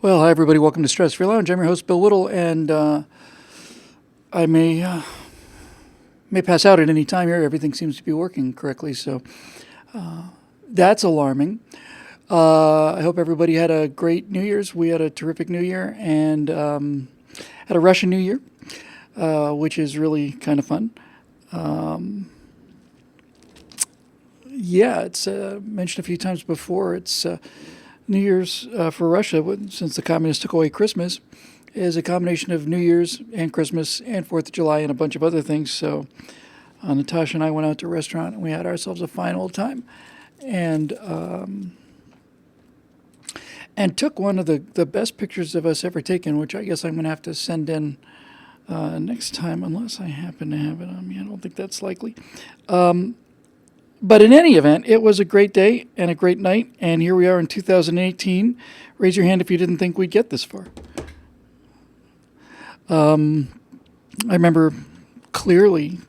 Well, hi everybody. Welcome to Stratosphere Lounge. I'm your host, Bill Whittle, and I may pass out at any time here. Everything seems to be working correctly, so that's alarming. I hope everybody had a great New Year's. We had a terrific New Year and had a Russian New Year, which is really kind of fun. Yeah, it's mentioned a few times before. It's New Year's for Russia, since the communists took away Christmas, is a combination of New Year's and Christmas and 4th of July and a bunch of other things. So Natasha and I went out to a restaurant and we had ourselves a fine old time. And took one of the best pictures of us ever taken, which I guess I'm going to have to send in next time, unless I happen to have it on me. I don't think that's likely. But in any event, it was a great day and a great night, and here we are in 2018. Raise your hand if you didn't think we'd get this far. I remember clearly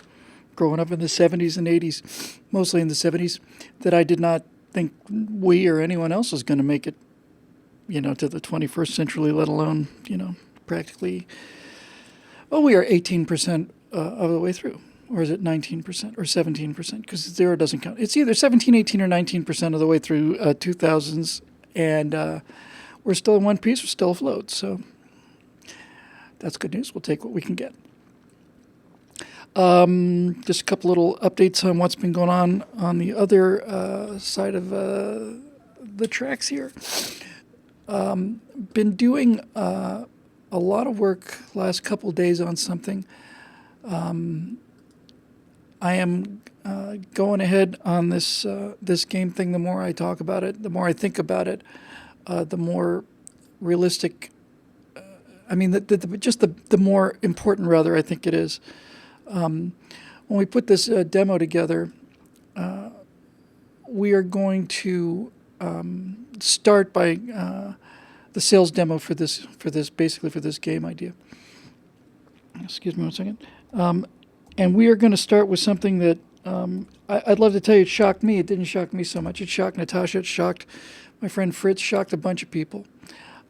growing up in the 70s and 80s, mostly in the 70s, that I did not think we or anyone else was going to make it, to the 21st century, let alone, practically. Well, we are 18% of the way through. Or is it 19% or 17%? Because zero doesn't count. It's either 17, 18, or 19% of the way through 2000s. And we're still in one piece. We're still afloat. So that's good news. We'll take what we can get. Just a couple little updates on what's been going on the other side of the tracks here. Been doing a lot of work last couple days on something. I am going ahead on this game thing. The more I talk about it, the more I think about it, the more realistic. The more important, rather, I think it is. When we put this demo together, we are going to start by the sales demo for this game idea. Excuse me one second. And we are going to start with something that I'd love to tell you it shocked me. It didn't shock me so much. It shocked Natasha. It shocked my friend Fritz. Shocked a bunch of people.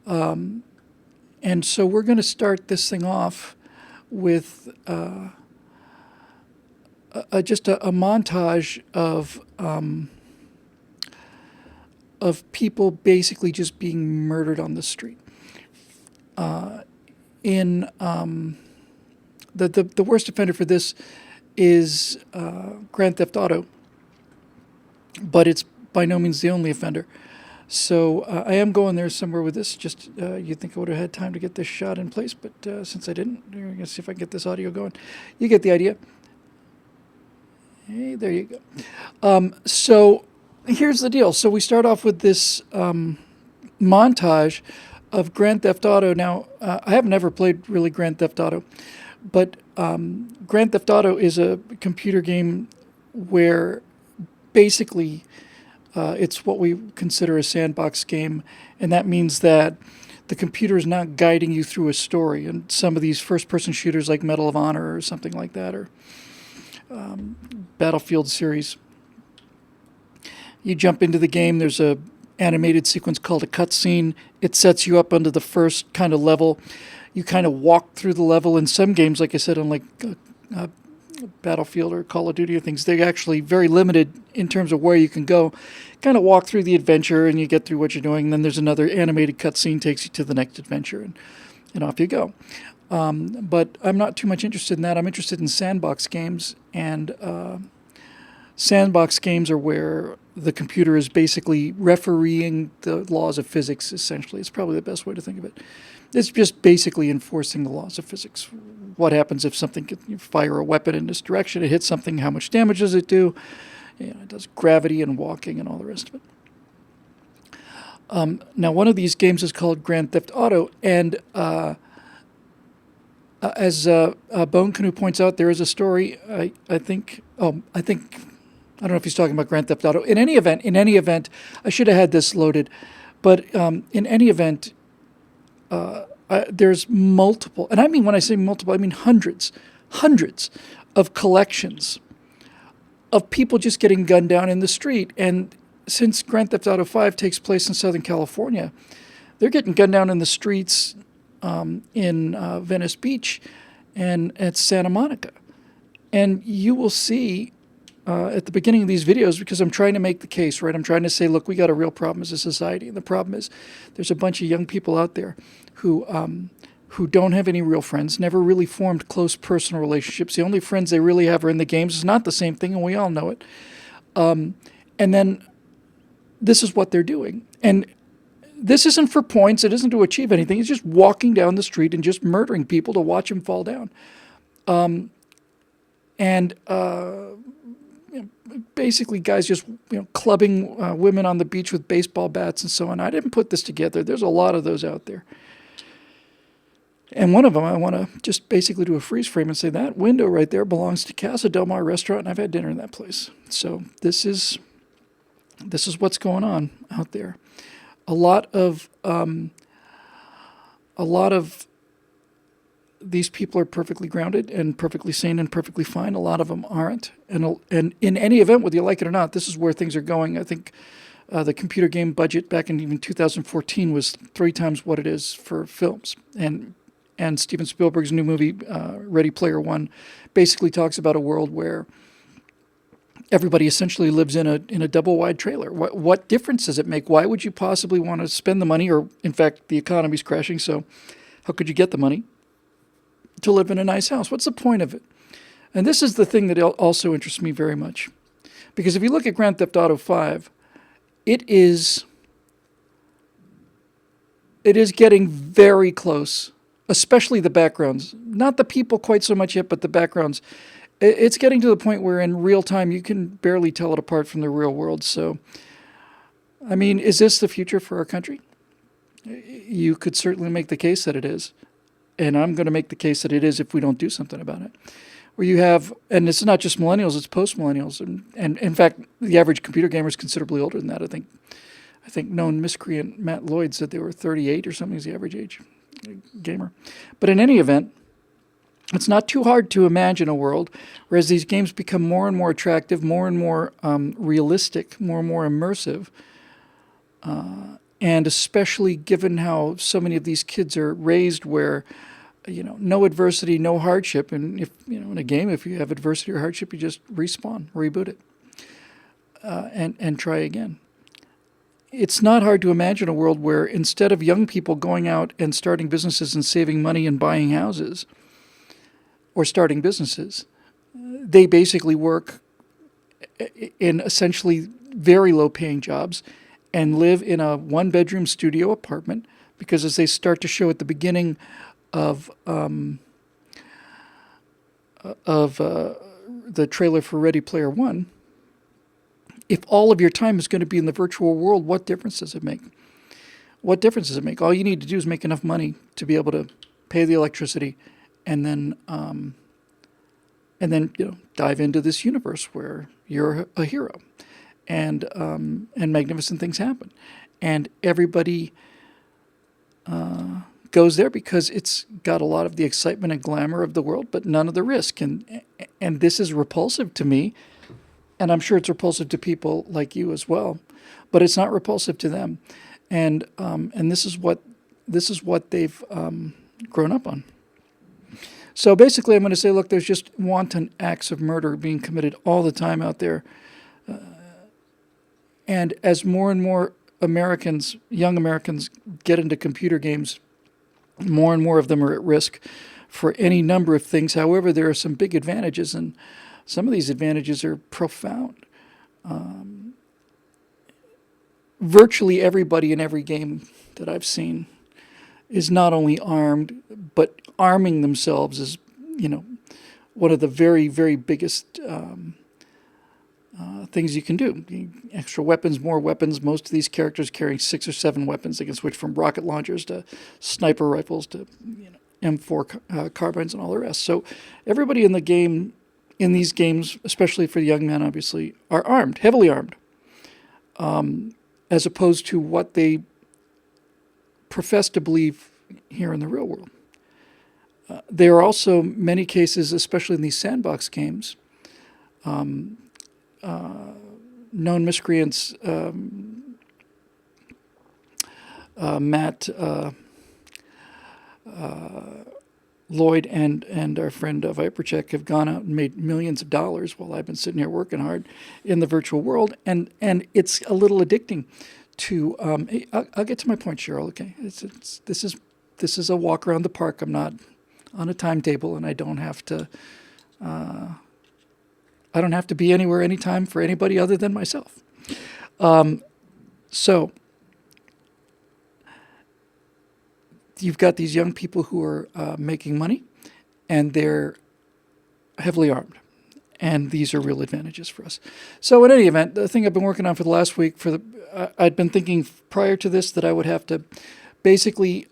And so we're going to start this thing off with just a montage of people basically just being murdered on the street. The worst offender for this is Grand Theft Auto, but it's by no means the only offender. So I am going there somewhere with this. Just you'd think I would have had time to get this shot in place, but since I didn't, we're going to see if I can get this audio going. You get the idea. Hey, there you go. So here's the deal. So we start off with this montage of Grand Theft Auto. Now, I have never played really Grand Theft Auto. But Grand Theft Auto is a computer game where basically it's what we consider a sandbox game, and that means that the computer is not guiding you through a story. And some of these first-person shooters like Medal of Honor or something like that, or Battlefield series, you jump into the game, there's a animated sequence called a cutscene. It sets you up under the first kind of level. You kind of walk through the level. In some games, like I said, on like Battlefield or Call of Duty or things, they're actually very limited in terms of where you can go. Kind of walk through the adventure and you get through what you're doing. And then there's another animated cutscene takes you to the next adventure and off you go. But I'm not too much interested in that. I'm interested in sandbox games. And sandbox games are where the computer is basically refereeing the laws of physics, essentially. It's probably the best way to think of it. It's just basically enforcing the laws of physics. What happens if you fire a weapon in this direction, it hits something, how much damage does it do? It does gravity and walking and all the rest of it. Now, one of these games is called Grand Theft Auto, and as Bone Canoe points out, there is a story, I don't know if he's talking about Grand Theft Auto. In any event, I should have had this loaded, but in any event, there's multiple, and I mean when I say multiple, I mean hundreds of collections of people just getting gunned down in the street. And since Grand Theft Auto 5 takes place in Southern California, They're getting gunned down in the streets in Venice Beach and at Santa Monica. And you will see at the beginning of these videos, because I'm trying to make the case, right? I'm trying to say, look, we got a real problem as a society. And the problem is there's a bunch of young people out there who don't have any real friends, never really formed close personal relationships. The only friends they really have are in the games. It's not the same thing, and we all know it. And then this is what they're doing. And this isn't for points. It isn't to achieve anything. It's just walking down the street and just murdering people to watch them fall down. Basically, guys just clubbing women on the beach with baseball bats and so on. I didn't put this together. There's a lot of those out there. And one of them, I want to just basically do a freeze frame and say that window right there belongs to Casa Del Mar Restaurant, and I've had dinner in that place. So this is what's going on out there. A lot of these people are perfectly grounded and perfectly sane and perfectly fine. A lot of them aren't. And in any event, whether you like it or not, this is where things are going. I think the computer game budget back in even 2014 was 3 times what it is for films. And Steven Spielberg's new movie, Ready Player One, basically talks about a world where everybody essentially lives in a double-wide trailer. What difference does it make? Why would you possibly want to spend the money? Or, in fact, the economy's crashing, so how could you get the money to live in a nice house? What's the point of it? And this is the thing that also interests me very much. Because if you look at Grand Theft Auto 5, it is getting very close, especially the backgrounds. Not the people quite so much yet, but the backgrounds. It's getting to the point where in real time you can barely tell it apart from the real world. So, I mean, is this the future for our country? You could certainly make the case that it is. And I'm going to make the case that it is if we don't do something about it. Where you have, and it's not just millennials, it's post-millennials. And in fact, the average computer gamer is considerably older than that. I think known miscreant Matt Lloyd said they were 38 or something is the average age gamer. But in any event, it's not too hard to imagine a world where as these games become more and more attractive, more and more realistic, more and more immersive, and especially given how so many of these kids are raised where, no adversity, no hardship. And if, in a game, if you have adversity or hardship, you just respawn, reboot it, and try again. It's not hard to imagine a world where instead of young people going out and starting businesses and saving money and buying houses or starting businesses, they basically work in essentially very low-paying jobs and live in a one-bedroom studio apartment, because as they start to show at the beginning of the trailer for Ready Player One, if all of your time is going to be in the virtual world, what difference does it make? What difference does it make? All you need to do is make enough money to be able to pay the electricity, and then dive into this universe where you're a hero, and magnificent things happen, and everybody goes there because it's got a lot of the excitement and glamour of the world, but none of the risk. And this is repulsive to me, and I'm sure it's repulsive to people like you as well, but it's not repulsive to them, and this is what they've grown up on. So basically, I'm going to say, look, there's just wanton acts of murder being committed all the time out there. And as more and more Americans, young Americans, get into computer games, more and more of them are at risk for any number of things. However, there are some big advantages, and some of these advantages are profound. Virtually everybody in every game that I've seen is not only armed, but arming themselves is, one of the very, very biggest things you can do. Extra weapons, more weapons. Most of these characters carrying 6 or 7 weapons. They can switch from rocket launchers to sniper rifles to M4 carbines and all the rest. So everybody in the game, in these games, especially for the young men, obviously, are armed, heavily armed, as opposed to what they profess to believe here in the real world. There are also many cases, especially in these sandbox games, known miscreants Matt Lloyd and our friend Vipercheck have gone out and made millions of dollars while I've been sitting here working hard in the virtual world, and it's a little addicting. To hey, I'll get to my point, Cheryl. Okay, this is a walk around the park. I'm not on a timetable, and I don't have to. I don't have to be anywhere, anytime for anybody other than myself. So you've got these young people who are making money, and they're heavily armed. And these are real advantages for us. So in any event, the thing I've been working on for the last week, I'd been thinking prior to this that I would have to basically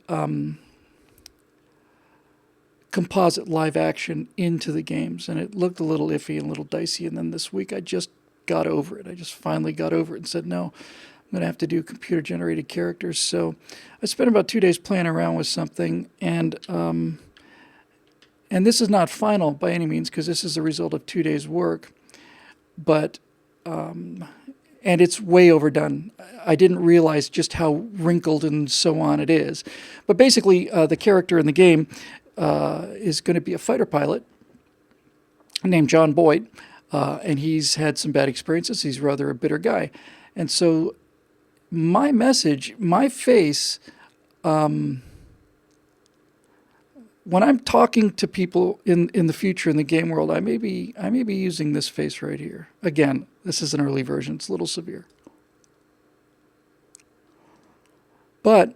composite live action into the games. And it looked a little iffy and a little dicey. And then this week I just got over it. I just finally got over it and said, no, I'm going to have to do computer-generated characters. So I spent about 2 days playing around with something, and this is not final by any means because this is the result of 2 days' work, but and it's way overdone. I didn't realize just how wrinkled and so on it is. But basically, the character in the game is going to be a fighter pilot named John Boyd, and he's had some bad experiences. He's rather a bitter guy. And so my message, my face, when I'm talking to people in the future in the game world, I may be using this face right here. Again, this is an early version. It's a little severe. But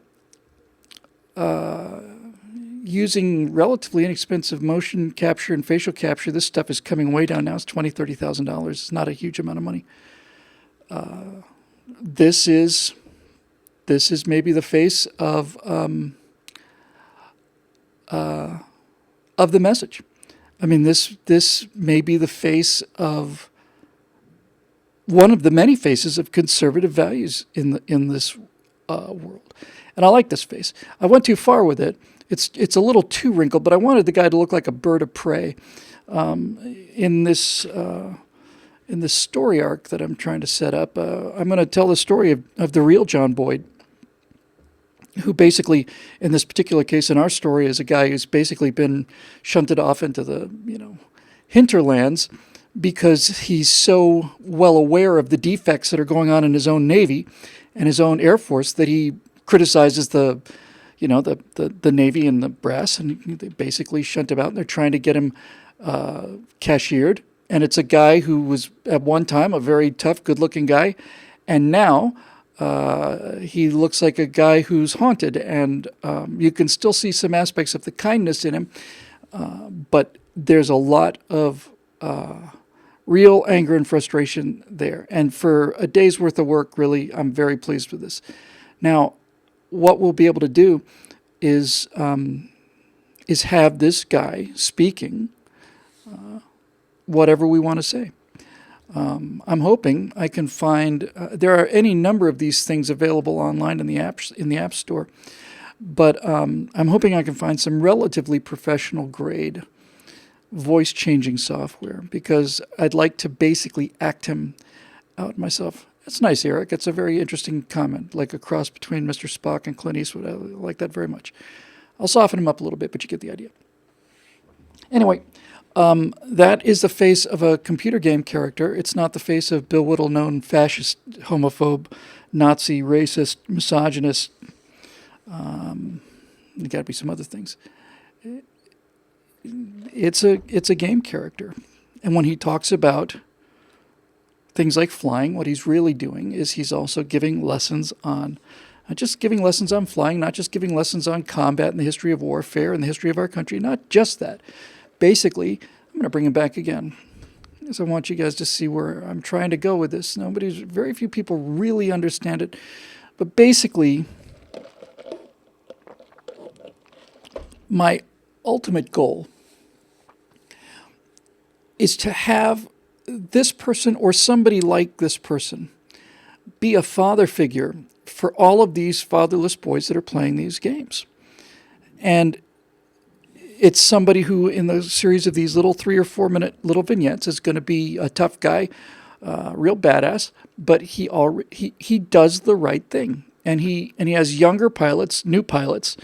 using relatively inexpensive motion capture and facial capture, this stuff is coming way down now. It's $20,000, $30,000. It's not a huge amount of money. This is maybe the face of the message. I mean, this may be the face of one of the many faces of conservative values in this world, and I like this face. I went too far with it. It's a little too wrinkled, but I wanted the guy to look like a bird of prey. In this story arc that I'm trying to set up, I'm going to tell the story of the real John Boyd, who basically, in this particular case in our story, is a guy who's basically been shunted off into the, hinterlands because he's so well aware of the defects that are going on in his own Navy and his own Air Force that he criticizes the Navy and the brass, and they basically shunt him out, and they're trying to get him cashiered. And it's a guy who was at one time a very tough, good-looking guy, and now he looks like a guy who's haunted, and you can still see some aspects of the kindness in him, but there's a lot of real anger and frustration there. And for a day's worth of work, really, I'm very pleased with this. Now, what we'll be able to do is have this guy speaking whatever we want to say. I'm hoping I can find. There are any number of these things available online in the App Store, but I'm hoping I can find some relatively professional grade voice changing software, because I'd like to basically act him out myself. That's nice, Eric. It's a very interesting comment, like a cross between Mr. Spock and Clint Eastwood. I like that very much. I'll soften him up a little bit, but you get the idea. Anyway. That is the face of a computer game character. It's not the face of Bill Whittle, known fascist, homophobe, Nazi, racist, misogynist. There got to be some other things. It's a game character, and when he talks about things like flying, what he's really doing is he's also giving lessons on. Not just giving lessons on flying, not just giving lessons on combat and the history of warfare and the history of our country. Not just that. Basically, I'm going to bring him back again, because I want you guys to see where I'm trying to go with this. Very few people really understand it. But basically, my ultimate goal is to have this person or somebody like this person be a father figure for all of these fatherless boys that are playing these games. And it's somebody who, in the series of these little 3 or 4 minute little vignettes, is going to be a tough guy, real badass, but he does the right thing. and he has younger pilots, new pilots,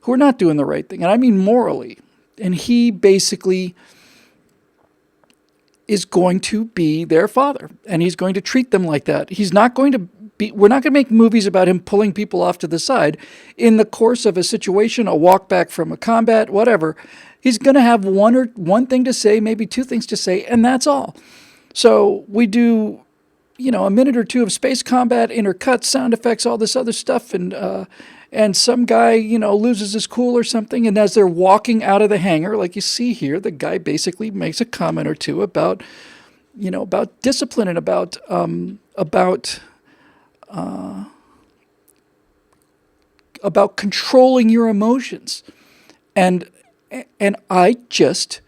who are not doing the right thing, and I mean morally. And he basically is going to be their father, and he's going to treat them like that. He's not going to be. We're not going to make movies about him pulling people off to the side in the course of a situation, a walk back from a combat, whatever. He's going to have one thing to say, maybe two things to say, and that's all. So we do, a minute or two of space combat, intercut, sound effects, all this other stuff, and some guy, loses his cool or something, and as they're walking out of the hangar, like you see here, the guy basically makes a comment or two about discipline and about controlling your emotions, and I just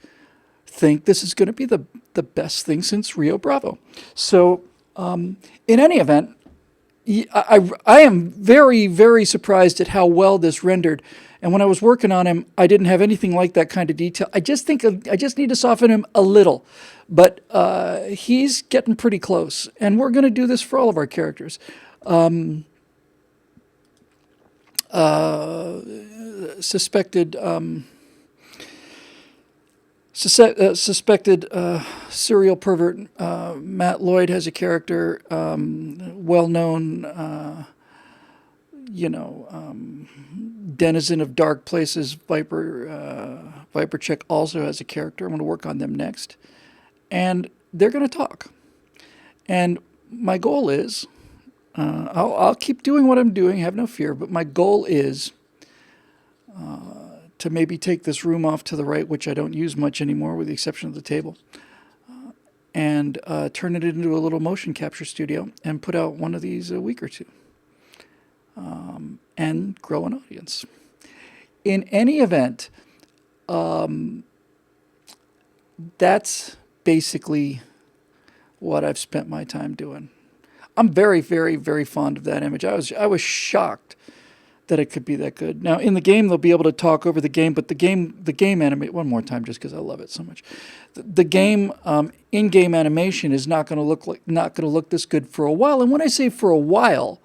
think this is going to be the best thing since Rio Bravo. So in any event, I am very, very surprised at how well this rendered. And when I was working on him, I didn't have anything like that kind of detail. I just need to soften him a little. But he's getting pretty close. And we're going to do this for all of our characters. Suspected serial pervert Matt Lloyd has a character, well-known, denizen of dark places. Viper Check also has a character. I'm going to work on them next, and they're going to talk. And my goal is, I'll keep doing what I'm doing, have no fear. But my goal is to maybe take this room off to the right, which I don't use much anymore with the exception of the table, and turn it into a little motion capture studio and put out one of these a week or two, and grow an audience. In any event, that's basically what I've spent my time doing. I'm very, very, very fond of that image. I was shocked that it could be that good. Now, in the game, they'll be able to talk over the game, but the game animate one more time, just because I love it so much. The game in-game animation is not going to look this good for a while. And when I say for a while,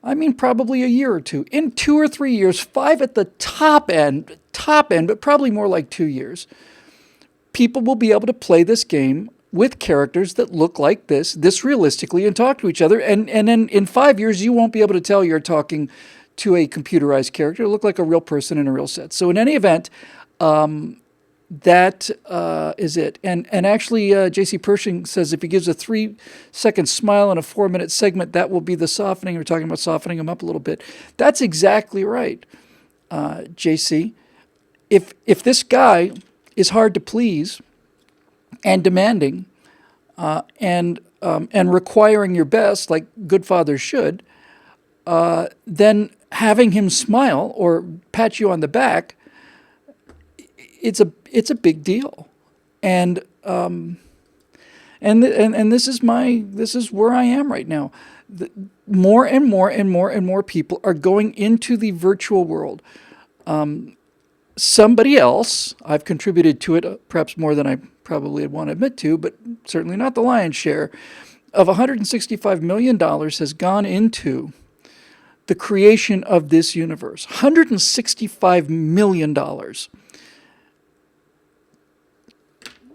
I mean probably a year or two. In 2 or 3 years, 5 at the top end, but probably more like 2 years, people will be able to play this game with characters that look like this realistically, and talk to each other. And then in 5 years, you won't be able to tell you're talking to a computerized character. It'll look like a real person in a real set. So in any event, that is it. And actually, J.C. Pershing says if he gives a 3-second smile in a 4-minute segment, that will be the softening. We're talking about softening him up a little bit. That's exactly right, J.C. If this guy is hard to please and demanding and requiring your best, like good fathers should, then having him smile or pat you on the back, it's a big deal. And this is where I am right now. More and more people are going into the virtual world. Somebody else, I've contributed to it perhaps more than I probably would want to admit to, but certainly not the lion's share, of $165 million has gone into the creation of this universe. $165 million.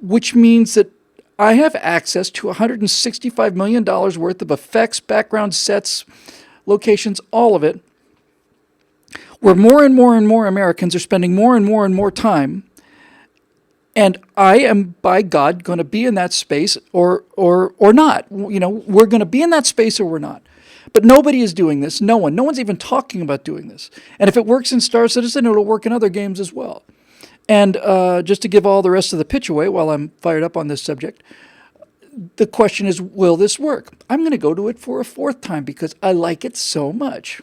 Which means that I have access to $165 million worth of effects, background sets, locations, all of it, where more and more Americans are spending more and more time. And I am, by God, going to be in that space or not. We're going to be in that space or we're not. But nobody is doing this. No one. No one's even talking about doing this. And if it works in Star Citizen, it'll work in other games as well. And just to give all the rest of the pitch away while I'm fired up on this subject, the question is, will this work? I'm going to go to it for a 4th time because I like it so much.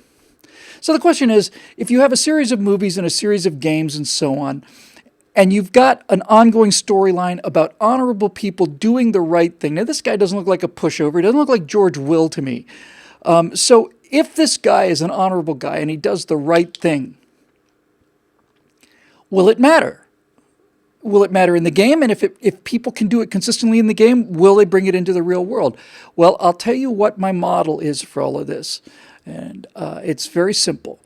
So the question is, if you have a series of movies and a series of games and so on, and you've got an ongoing storyline about honorable people doing the right thing. Now, this guy doesn't look like a pushover. He doesn't look like George Will to me. So if this guy is an honorable guy and he does the right thing, will it matter? Will it matter in the game? And if people can do it consistently in the game, will they bring it into the real world? Well, I'll tell you what my model is for all of this. And it's very simple.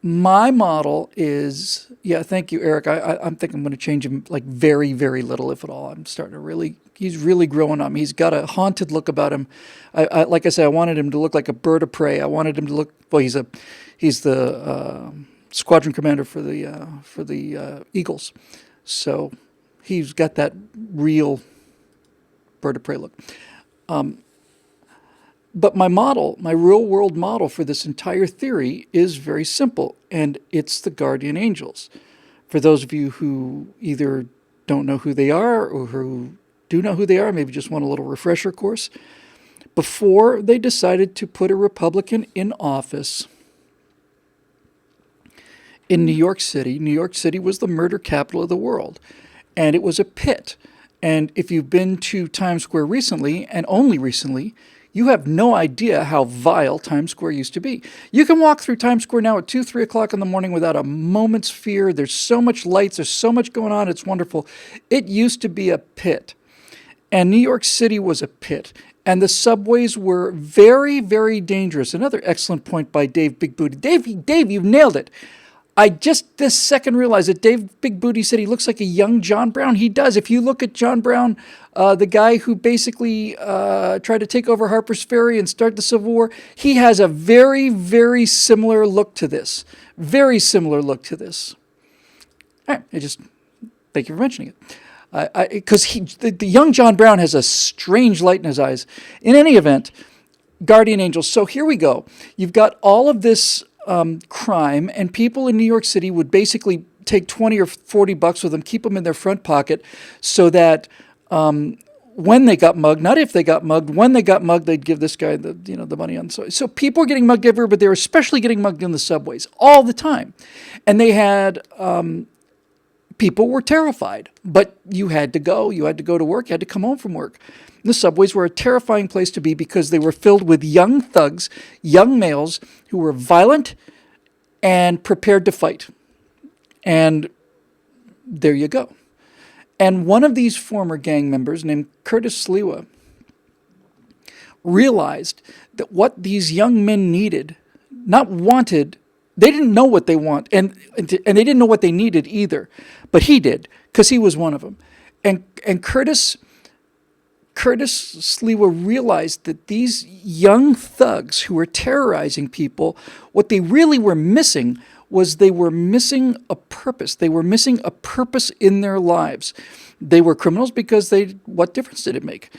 My model is, yeah, thank you, Eric. I'm thinking I'm going to change him like very, very little, if at all. I'm starting to really, he's really growing on me. He's got a haunted look about him. Like I said, I wanted him to look like a bird of prey. I wanted him to look, well, he's the squadron commander for the Eagles. So he's got that real bird of prey look. But my model, my real world model for this entire theory is very simple, and it's the guardian angels. For those of you who either don't know who they are or who do know who they are, maybe just want a little refresher course, before they decided to put a Republican in office in New York City was the murder capital of the world, and it was a pit. And if you've been to Times Square recently, and only recently, you have no idea how vile Times Square used to be. You can walk through Times Square now at 2, 3 o'clock in the morning without a moment's fear. There's so much lights. There's so much going on. It's wonderful. It used to be a pit. And New York City was a pit. And the subways were very, very dangerous. Another excellent point by Dave Big Booty. Dave, you've nailed it. I just this second realized that Dave Big Booty said he looks like a young John Brown. He does. If you look at John Brown, the guy who basically tried to take over Harper's Ferry and start the Civil War, he has a very, very similar look to this. Very similar look to this. All right, thank you for mentioning it. Because the young John Brown has a strange light in his eyes. In any event, guardian angels. So here we go. You've got all of this crime, and people in New York City would basically take 20 or 40 bucks with them, keep them in their front pocket, so that when they got mugged, not if they got mugged, when they got mugged, they'd give this guy the money on. So people were getting mugged everywhere, but they were especially getting mugged in the subways all the time, and they had people were terrified, but you had to go. You had to go to work. You had to come home from work. The subways were a terrifying place to be because they were filled with young thugs, young males who were violent and prepared to fight. And there you go. And one of these former gang members named Curtis Sliwa realized that what these young men needed, not wanted, they didn't know what they want, and they didn't know what they needed either. But he did, because he was one of them. And Curtis Sliwa realized that these young thugs who were terrorizing people, what they really were missing was they were missing a purpose. They were missing a purpose in their lives. They were criminals because what difference did it make?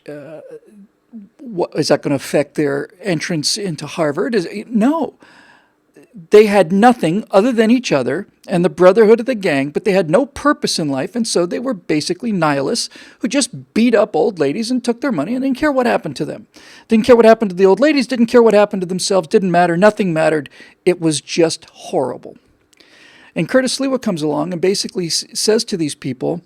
Is that going to affect their entrance into Harvard? No. They had nothing other than each other and the brotherhood of the gang, but they had no purpose in life, and so they were basically nihilists who just beat up old ladies and took their money and didn't care what happened to them. Didn't care what happened to the old ladies, didn't care what happened to themselves, didn't matter, nothing mattered. It was just horrible. And Curtis Sliwa comes along and basically says to these people,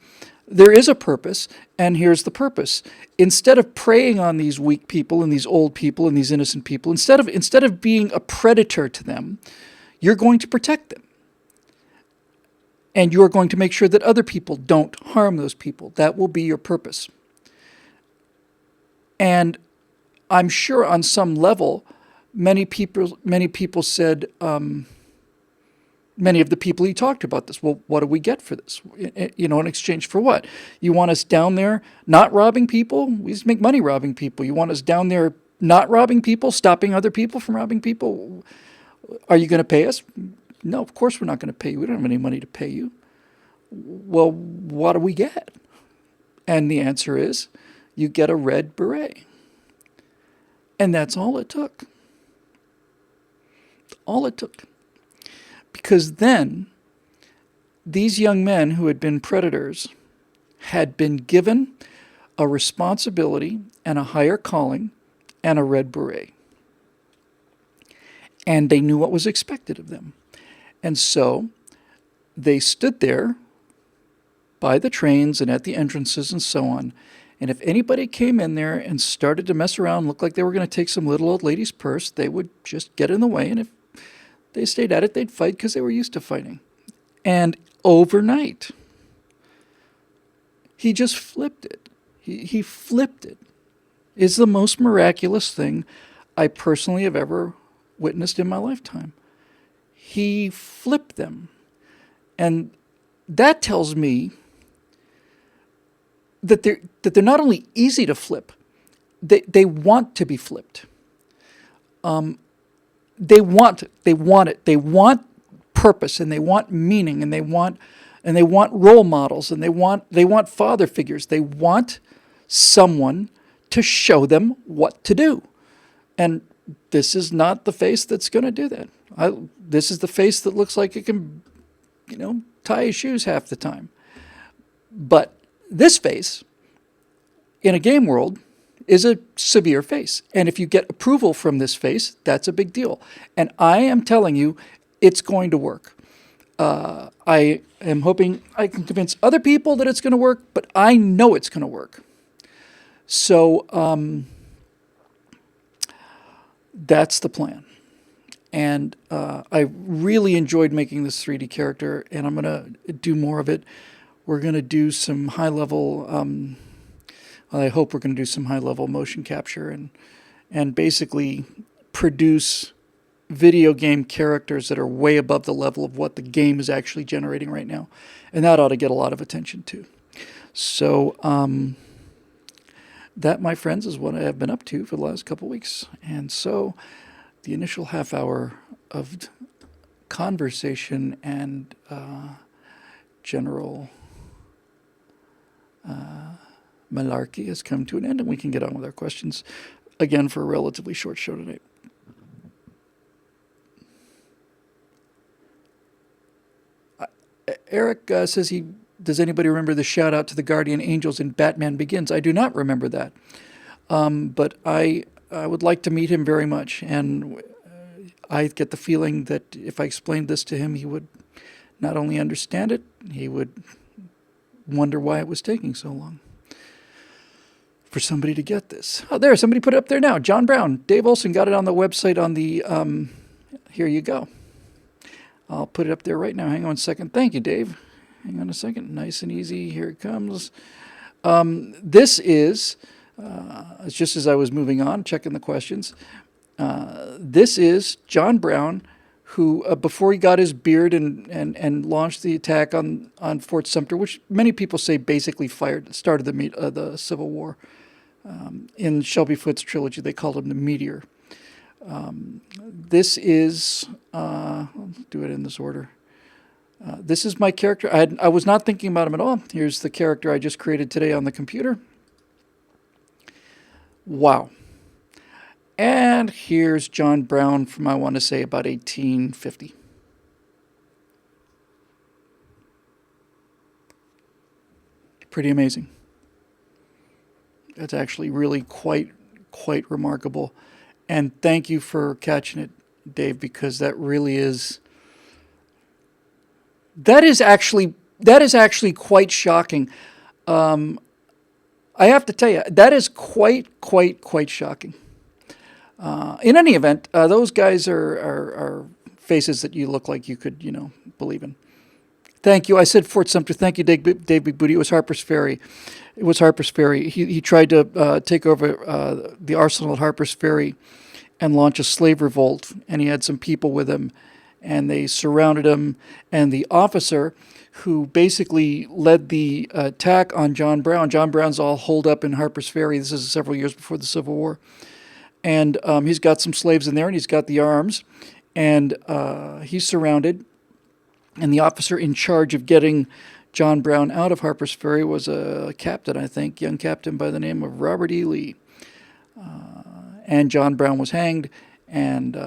there is a purpose, and here's the purpose. Instead of preying on these weak people and these old people and these innocent people, instead of being a predator to them, you're going to protect them. And you're going to make sure that other people don't harm those people. That will be your purpose. And I'm sure on some level, many people said, many of the people he talked about this, well, what do we get for this? In exchange for what? You want us down there not robbing people? We just make money robbing people. You want us down there not robbing people, stopping other people from robbing people? Are you going to pay us? No, of course we're not going to pay you. We don't have any money to pay you. Well, what do we get? And the answer is, you get a red beret. And that's all it took. All it took. Because then, these young men who had been predators had been given a responsibility and a higher calling and a red beret. And they knew what was expected of them. And so they stood there by the trains and at the entrances and so on. And if anybody came in there and started to mess around, looked like they were going to take some little old lady's purse, they would just get in the way. And if they stayed at it, they'd fight because they were used to fighting. And overnight, he just flipped it. He flipped it. It's the most miraculous thing I personally have ever witnessed in my lifetime. He flipped them. And that tells me that they're not only easy to flip, they want to be flipped. They want it. They want purpose, and they want meaning, and they want role models, and they want father figures. They want someone to show them what to do. And this is not the face that's going to do that. This is the face that looks like it can, tie his shoes half the time. But this face, in a game world, is a severe face. And if you get approval from this face, that's a big deal. And I am telling you, it's going to work. I am hoping I can convince other people that it's going to work, but I know it's going to work. So that's the plan. And I really enjoyed making this 3D character, and I'm going to do more of it. We're going to do some high-level... I hope we're going to do some high-level motion capture and basically produce video game characters that are way above the level of what the game is actually generating right now. And that ought to get a lot of attention too. So that, my friends, is what I have been up to for the last couple of weeks. And so the initial half hour of conversation and general... malarkey has come to an end, and we can get on with our questions again for a relatively short show tonight. Eric says does anybody remember the shout out to the Guardian Angels in Batman Begins? I do not remember that, but I would like to meet him very much, and I get the feeling that if I explained this to him, he would not only understand it, he would wonder why it was taking so long for somebody to get this. Oh, there, somebody put it up there now. John Brown. Dave Olson got it on the website on the, here you go. I'll put it up there right now. Hang on a second. Thank you, Dave. Hang on a second. Nice and easy. Here it comes. This is, just as I was moving on, checking the questions, this is John Brown, who, before he got his beard and launched the attack on Fort Sumter, which many people say basically started the Civil War. In Shelby Foote's trilogy, they called him the Meteor. This is, I'll do it in this order. This is my character. I was not thinking about him at all. Here's the character I just created today on the computer. Wow. And here's John Brown from, I want to say, about 1850. Pretty amazing. That's actually really quite remarkable. And thank you for catching it, Dave, because that really is... That is actually quite shocking. I have to tell you, that is quite shocking. In any event, those guys are faces that you look like you could, believe in. Thank you. I said Fort Sumter. Thank you, Dave Big Booty. It was Harper's Ferry. He tried to take over the arsenal at Harper's Ferry and launch a slave revolt, and he had some people with him, and they surrounded him, and the officer who basically led the attack on John Brown's all holed up in Harper's Ferry. This is several years before the Civil War. And he's got some slaves in there, and he's got the arms, and he's surrounded. And the officer in charge of getting John Brown out of Harper's Ferry was a captain, I think, young captain by the name of Robert E. Lee. And John Brown was hanged, and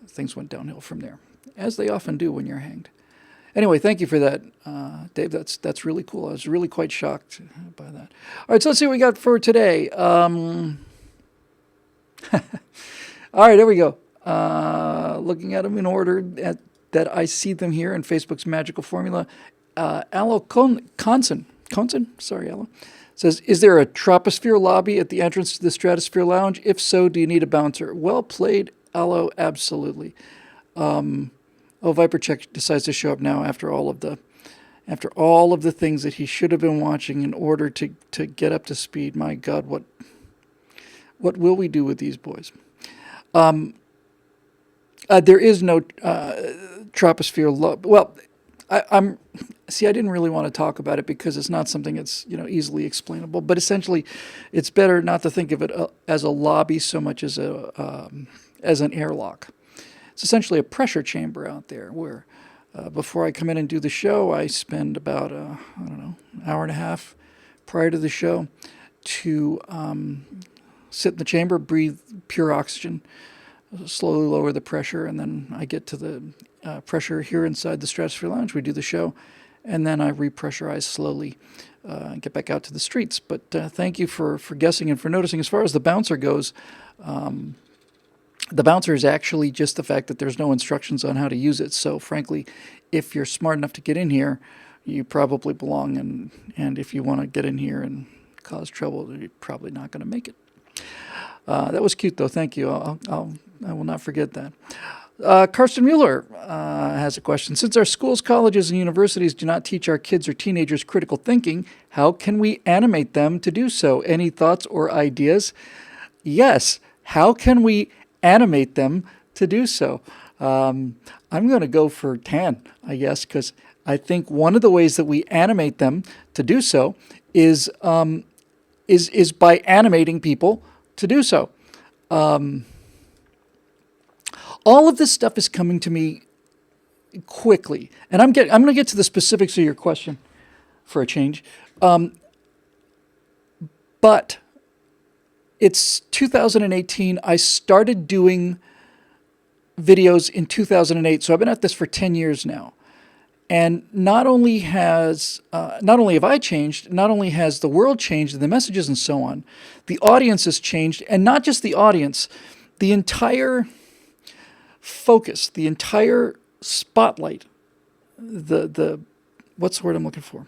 things went downhill from there, as they often do when you're hanged. Anyway, thank you for that, Dave. That's really cool. I was really quite shocked by that. All right, so let's see what we got for today. All right, there we go. Looking at them in order that I see them here in Facebook's magical formula. Aloe Conson, sorry, Aloe, says, is there a Stratosphere lobby at the entrance to the Stratosphere Lounge? If so, do you need a bouncer? Well played, Aloe, absolutely. Vipercheck decides to show up now after all of the things that he should have been watching in order to get up to speed. My God, what will we do with these boys? There is no troposphere low. Well, I'm see. I didn't really want to talk about it because it's not something that's easily explainable. But essentially, it's better not to think of it as a lobby so much as as an airlock. It's essentially a pressure chamber out there where before I come in and do the show, I spend about I don't know, an hour and a half prior to the show to sit in the chamber, breathe pure oxygen, slowly lower the pressure, and then I get to the pressure here inside the Stratosphere Lounge. We do the show, and then I repressurize slowly and get back out to the streets. But thank you for guessing and for noticing. As far as the bouncer goes, the bouncer is actually just the fact that there's no instructions on how to use it. So frankly, if you're smart enough to get in here, you probably belong. And if you want to get in here and cause trouble, you're probably not going to make it. That was cute, though. Thank you. I will not forget that. Karsten Mueller has a question. Since our schools, colleges, and universities do not teach our kids or teenagers critical thinking, how can we animate them to do so? Any thoughts or ideas? Yes. How can we animate them to do so? I'm going to go for 10, I guess, because I think one of the ways that we animate them to do so is by animating people to do so. All of this stuff is coming to me quickly, and I'm going to get to the specifics of your question for a change. But it's 2018. I started doing videos in 2008, so I've been at this for 10 years now. And not only have I changed, not only has the world changed and the messages and so on, the audience has changed, and not just the audience, the entire focus, the entire spotlight, the what's the word I'm looking for?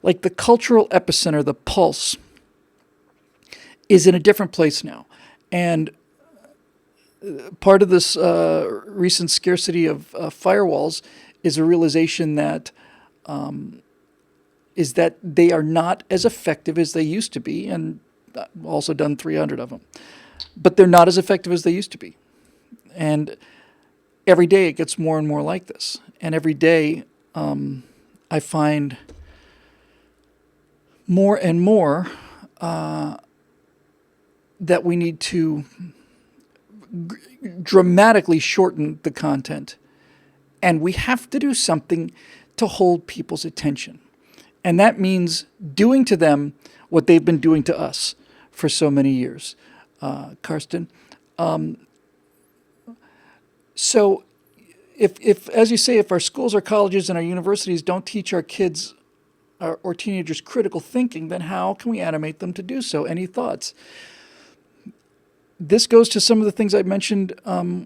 Like the cultural epicenter, the pulse, is in a different place now. And part of this recent scarcity of firewalls is a realization that they are not as effective as they used to be, and I've also done 300 of them. But they're not as effective as they used to be. And every day it gets more and more like this. And every day I find more and more that we need to dramatically shorten the content. And we have to do something to hold people's attention. And that means doing to them what they've been doing to us for so many years. Karsten. So if, as you say, if our schools, our colleges, and our universities don't teach our kids or teenagers critical thinking, then how can we animate them to do so? Any thoughts? This goes to some of the things I mentioned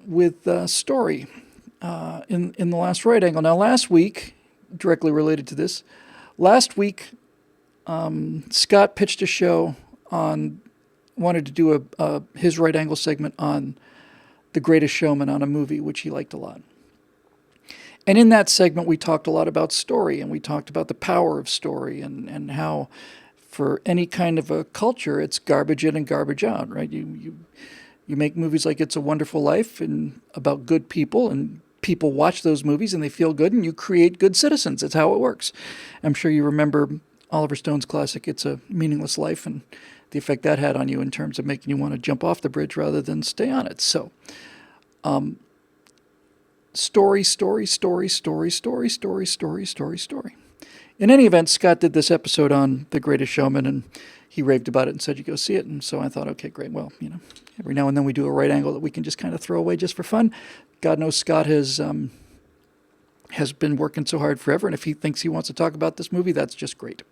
with story in the last right angle. Now, last week, directly related to this, last week, Scott pitched a show wanted to do his right angle segment on The Greatest Showman, on a movie, which he liked a lot. And in that segment, we talked a lot about story, and we talked about the power of story and how for any kind of a culture, it's garbage in and garbage out, right? You make movies like It's a Wonderful Life and about good people, and people watch those movies and they feel good, and you create good citizens. It's how it works. I'm sure you remember Oliver Stone's classic, It's a Meaningless Life, and the effect that had on you in terms of making you want to jump off the bridge rather than stay on it. So, story. In any event, Scott did this episode on The Greatest Showman, and he raved about it and said you go see it. And so I thought, okay, great. Well, every now and then we do a right angle that we can just kind of throw away just for fun. God knows Scott has been working so hard forever, and if he thinks he wants to talk about this movie, that's just great.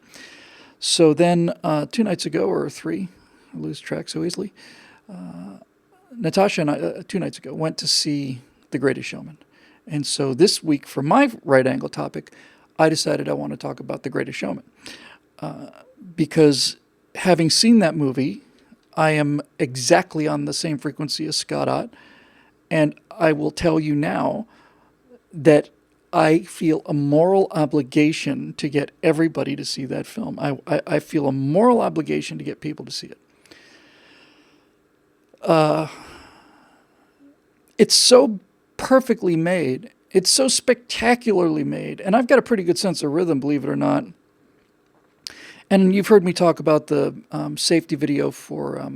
So then 2 nights ago, or 3, I lose track so easily, Natasha and I, 2 nights ago, went to see The Greatest Showman. And so this week, for my right angle topic, I decided I want to talk about The Greatest Showman. Because having seen that movie, I am exactly on the same frequency as Scott Ott. And I will tell you now that I feel a moral obligation to get everybody to see that film. I feel a moral obligation to get people to see it. it's so perfectly made. It's so spectacularly made. And I've got a pretty good sense of rhythm, believe it or not. And you've heard me talk about the safety video for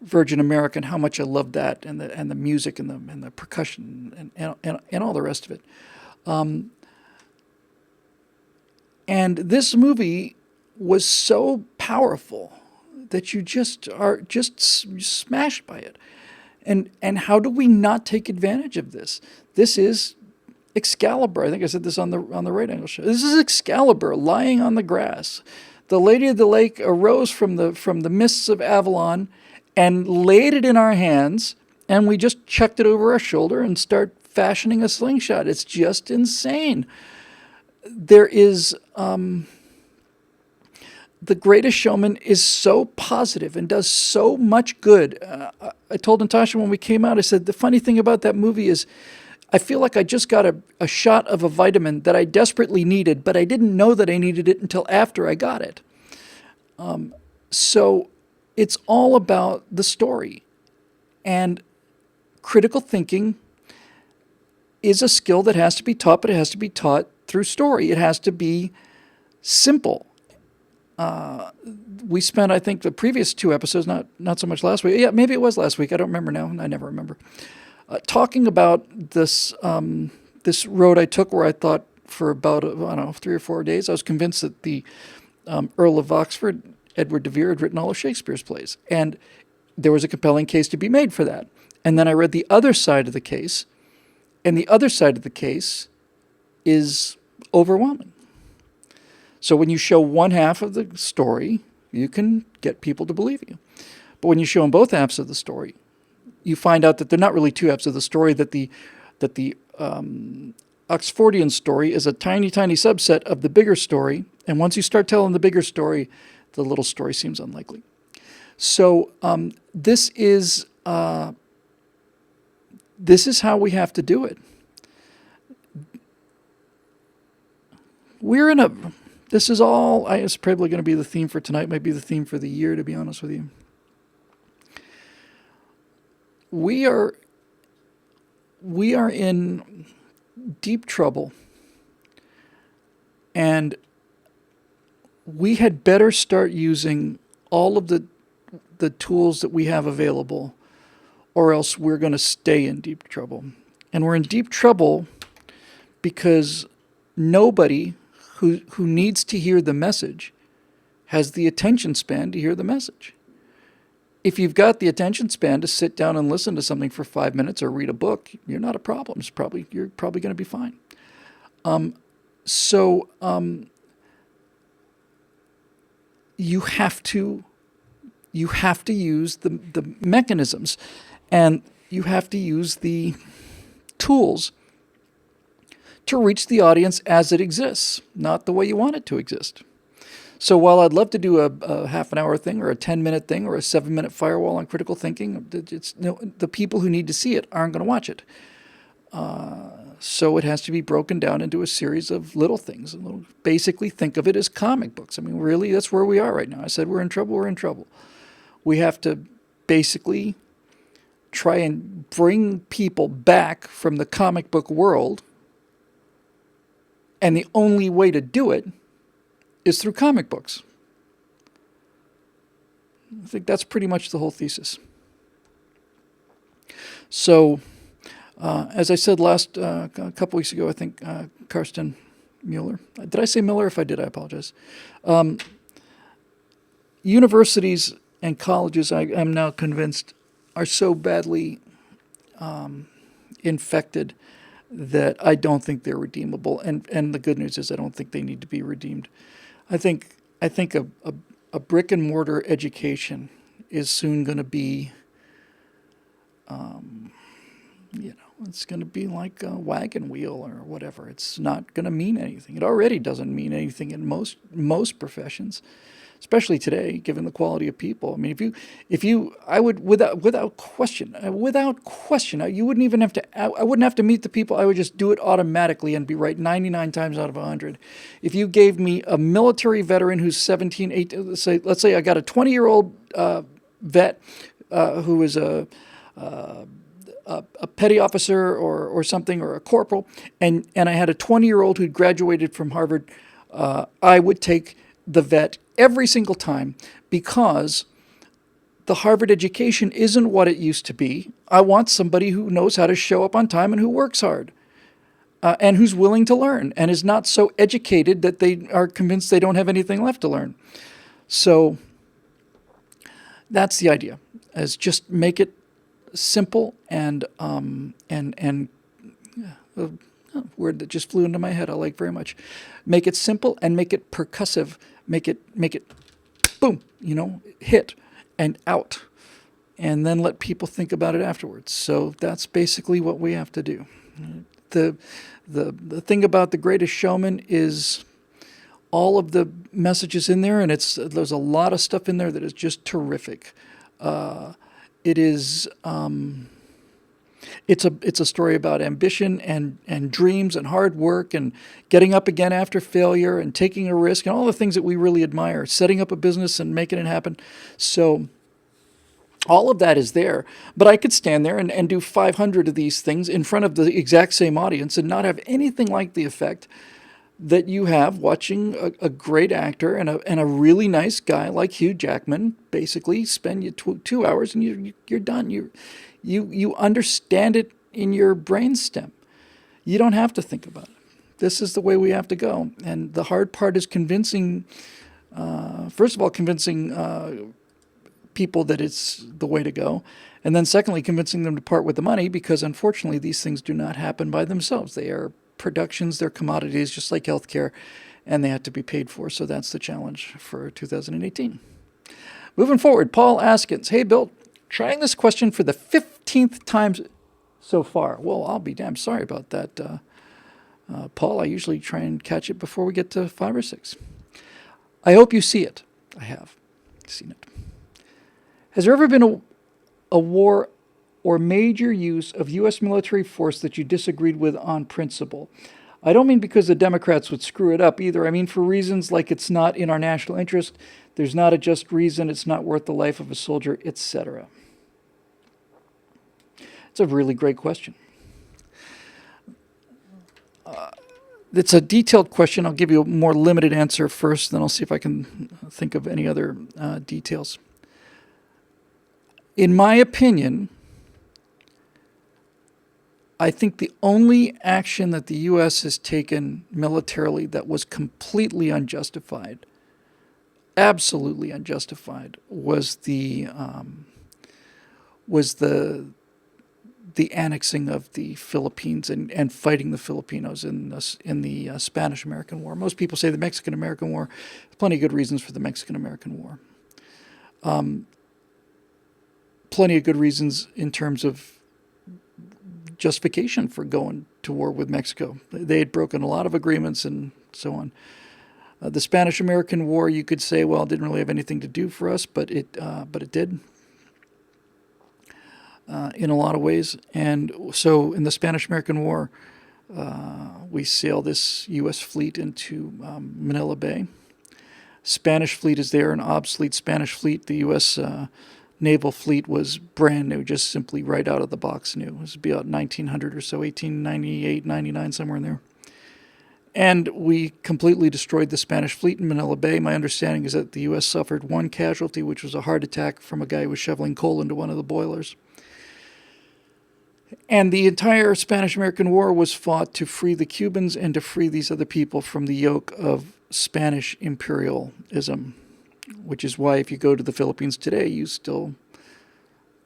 Virgin America and how much I love that, and the music and the percussion and all the rest of it. And this movie was so powerful that you just are just smashed by it. And how do we not take advantage of this? This is Excalibur. I think I said this on the Right Angle show. This is Excalibur lying on the grass. The Lady of the Lake arose from the mists of Avalon and laid it in our hands, and we just chucked it over our shoulder and start fashioning a slingshot. It's just insane. There is The Greatest Showman is so positive and does so much good. I told Natasha when we came out, I said, the funny thing about that movie is I feel like I just got a shot of a vitamin that I desperately needed, but I didn't know that I needed it until after I got it. So it's all about the story. And critical thinking is a skill that has to be taught, but it has to be taught through story. It has to be simple. We spent, I think, the previous 2 episodes, not so much last week. Yeah, maybe it was last week. I don't remember now. I never remember. Talking about this this road I took where I thought for about, 3 or 4 days, I was convinced that the Earl of Oxford, Edward de Vere, had written all of Shakespeare's plays. And there was a compelling case to be made for that. And then I read the other side of the case, and the other side of the case is overwhelming. So when you show one half of the story, you can get people to believe you. But when you show them both halves of the story, you find out that they're not really 2 halves of the story, that the Oxfordian story is a tiny, tiny subset of the bigger story. And once you start telling the bigger story, the little story seems unlikely. So this is how we have to do it. This is all, it's probably going to be the theme for tonight, might be the theme for the year, to be honest with you. We are in deep trouble, and we had better start using all of the tools that we have available, or else we're going to stay in deep trouble. And we're in deep trouble because nobody who needs to hear the message has the attention span to hear the message. If you've got the attention span to sit down and listen to something for 5 minutes or read a book, you're not a problem. You're probably going to be fine. You have to use the mechanisms, and you have to use the tools to reach the audience as it exists, not the way you want it to exist. So while I'd love to do a half an hour thing or a 10-minute thing or a 7-minute firewall on critical thinking, the people who need to see it aren't going to watch it. So it has to be broken down into a series of little things. Basically, think of it as comic books. I mean, really, that's where we are right now. I said we're in trouble. We have to basically try and bring people back from the comic book world, and the only way to do it is through comic books. I think that's pretty much the whole thesis. So, as I said a couple weeks ago, I think Karsten Mueller. Did I say Miller? If I did, I apologize. Universities and colleges, I'm now convinced, are so badly infected that I don't think they're redeemable. And the good news is I don't think they need to be redeemed. I think a brick and mortar education is soon going to be, it's going to be like a wagon wheel or whatever. It's not going to mean anything. It already doesn't mean anything in most professions, especially today, given the quality of people. I mean, I would without question, you wouldn't even have to. I wouldn't have to meet the people. I would just do it automatically and be right 99 times out of 100. If you gave me a military veteran who's 17, 18, let's say I got a 20-year-old vet who is a a petty officer or something, or a corporal, and I had a 20-year-old who'd graduated from Harvard, I would take the vet every single time, because the Harvard education isn't what it used to be. I want somebody who knows how to show up on time and who works hard, and who's willing to learn and is not so educated that they are convinced they don't have anything left to learn. So that's the idea, is just make it simple and a word that just flew into my head I like very much. Make it simple and make it percussive. Make it boom, hit and out. And then let people think about it afterwards. So that's basically what we have to do. The thing about The Greatest Showman is all of the messages in there, and there's a lot of stuff in there that is just terrific. It is it's a story about ambition and dreams and hard work and getting up again after failure and taking a risk and all the things that we really admire, setting up a business and making it happen. So all of that is there, but I could stand there and do 500 of these things in front of the exact same audience and not have anything like the effect that you have watching a great actor and a really nice guy like Hugh Jackman basically spend you 2 hours and you're done. You understand it in your brainstem. You don't have to think about it. This is the way we have to go. And the hard part is convincing, first of all, convincing people that it's the way to go. And then secondly, convincing them to part with the money, because unfortunately these things do not happen by themselves. They are productions, they're commodities, just like healthcare, and they have to be paid for. So that's the challenge for 2018. Moving forward, Paul Askins. Hey, Bill, trying this question for the 15th time so far. Well, I'll be damn sorry about that, Paul. I usually try and catch it before we get to 5 or 6. I hope you see it. I have seen it. Has there ever been a war or major use of U.S. military force that you disagreed with on principle? I don't mean because the Democrats would screw it up either. I mean for reasons like it's not in our national interest, there's not a just reason, it's not worth the life of a soldier, etc. It's a really great question. It's a detailed question. I'll give you a more limited answer first, then I'll see if I can think of any other details. In my opinion, I think the only action that the U.S. has taken militarily that was completely unjustified, absolutely unjustified, was the annexing of the Philippines and fighting the Filipinos in the Spanish-American War. Most people say the Mexican-American War. There's plenty of good reasons for the Mexican-American War. Plenty of good reasons in terms of justification for going to war with Mexico. They had broken a lot of agreements and so on. The Spanish-American War, you could say, well, it didn't really have anything to do for us, but it did in a lot of ways. And so in the Spanish-American War, we sailed this U.S. fleet into Manila Bay. Spanish fleet is there, an obsolete Spanish fleet. The U.S. Naval fleet was brand new, just simply right out of the box new. It was about 1900 or so, 1898, 99, somewhere in there. And we completely destroyed the Spanish fleet in Manila Bay. My understanding is that the U.S. suffered one casualty, which was a heart attack from a guy who was shoveling coal into one of the boilers. And the entire Spanish-American War was fought to free the Cubans and to free these other people from the yoke of Spanish imperialism, which is why if you go to the Philippines today, you still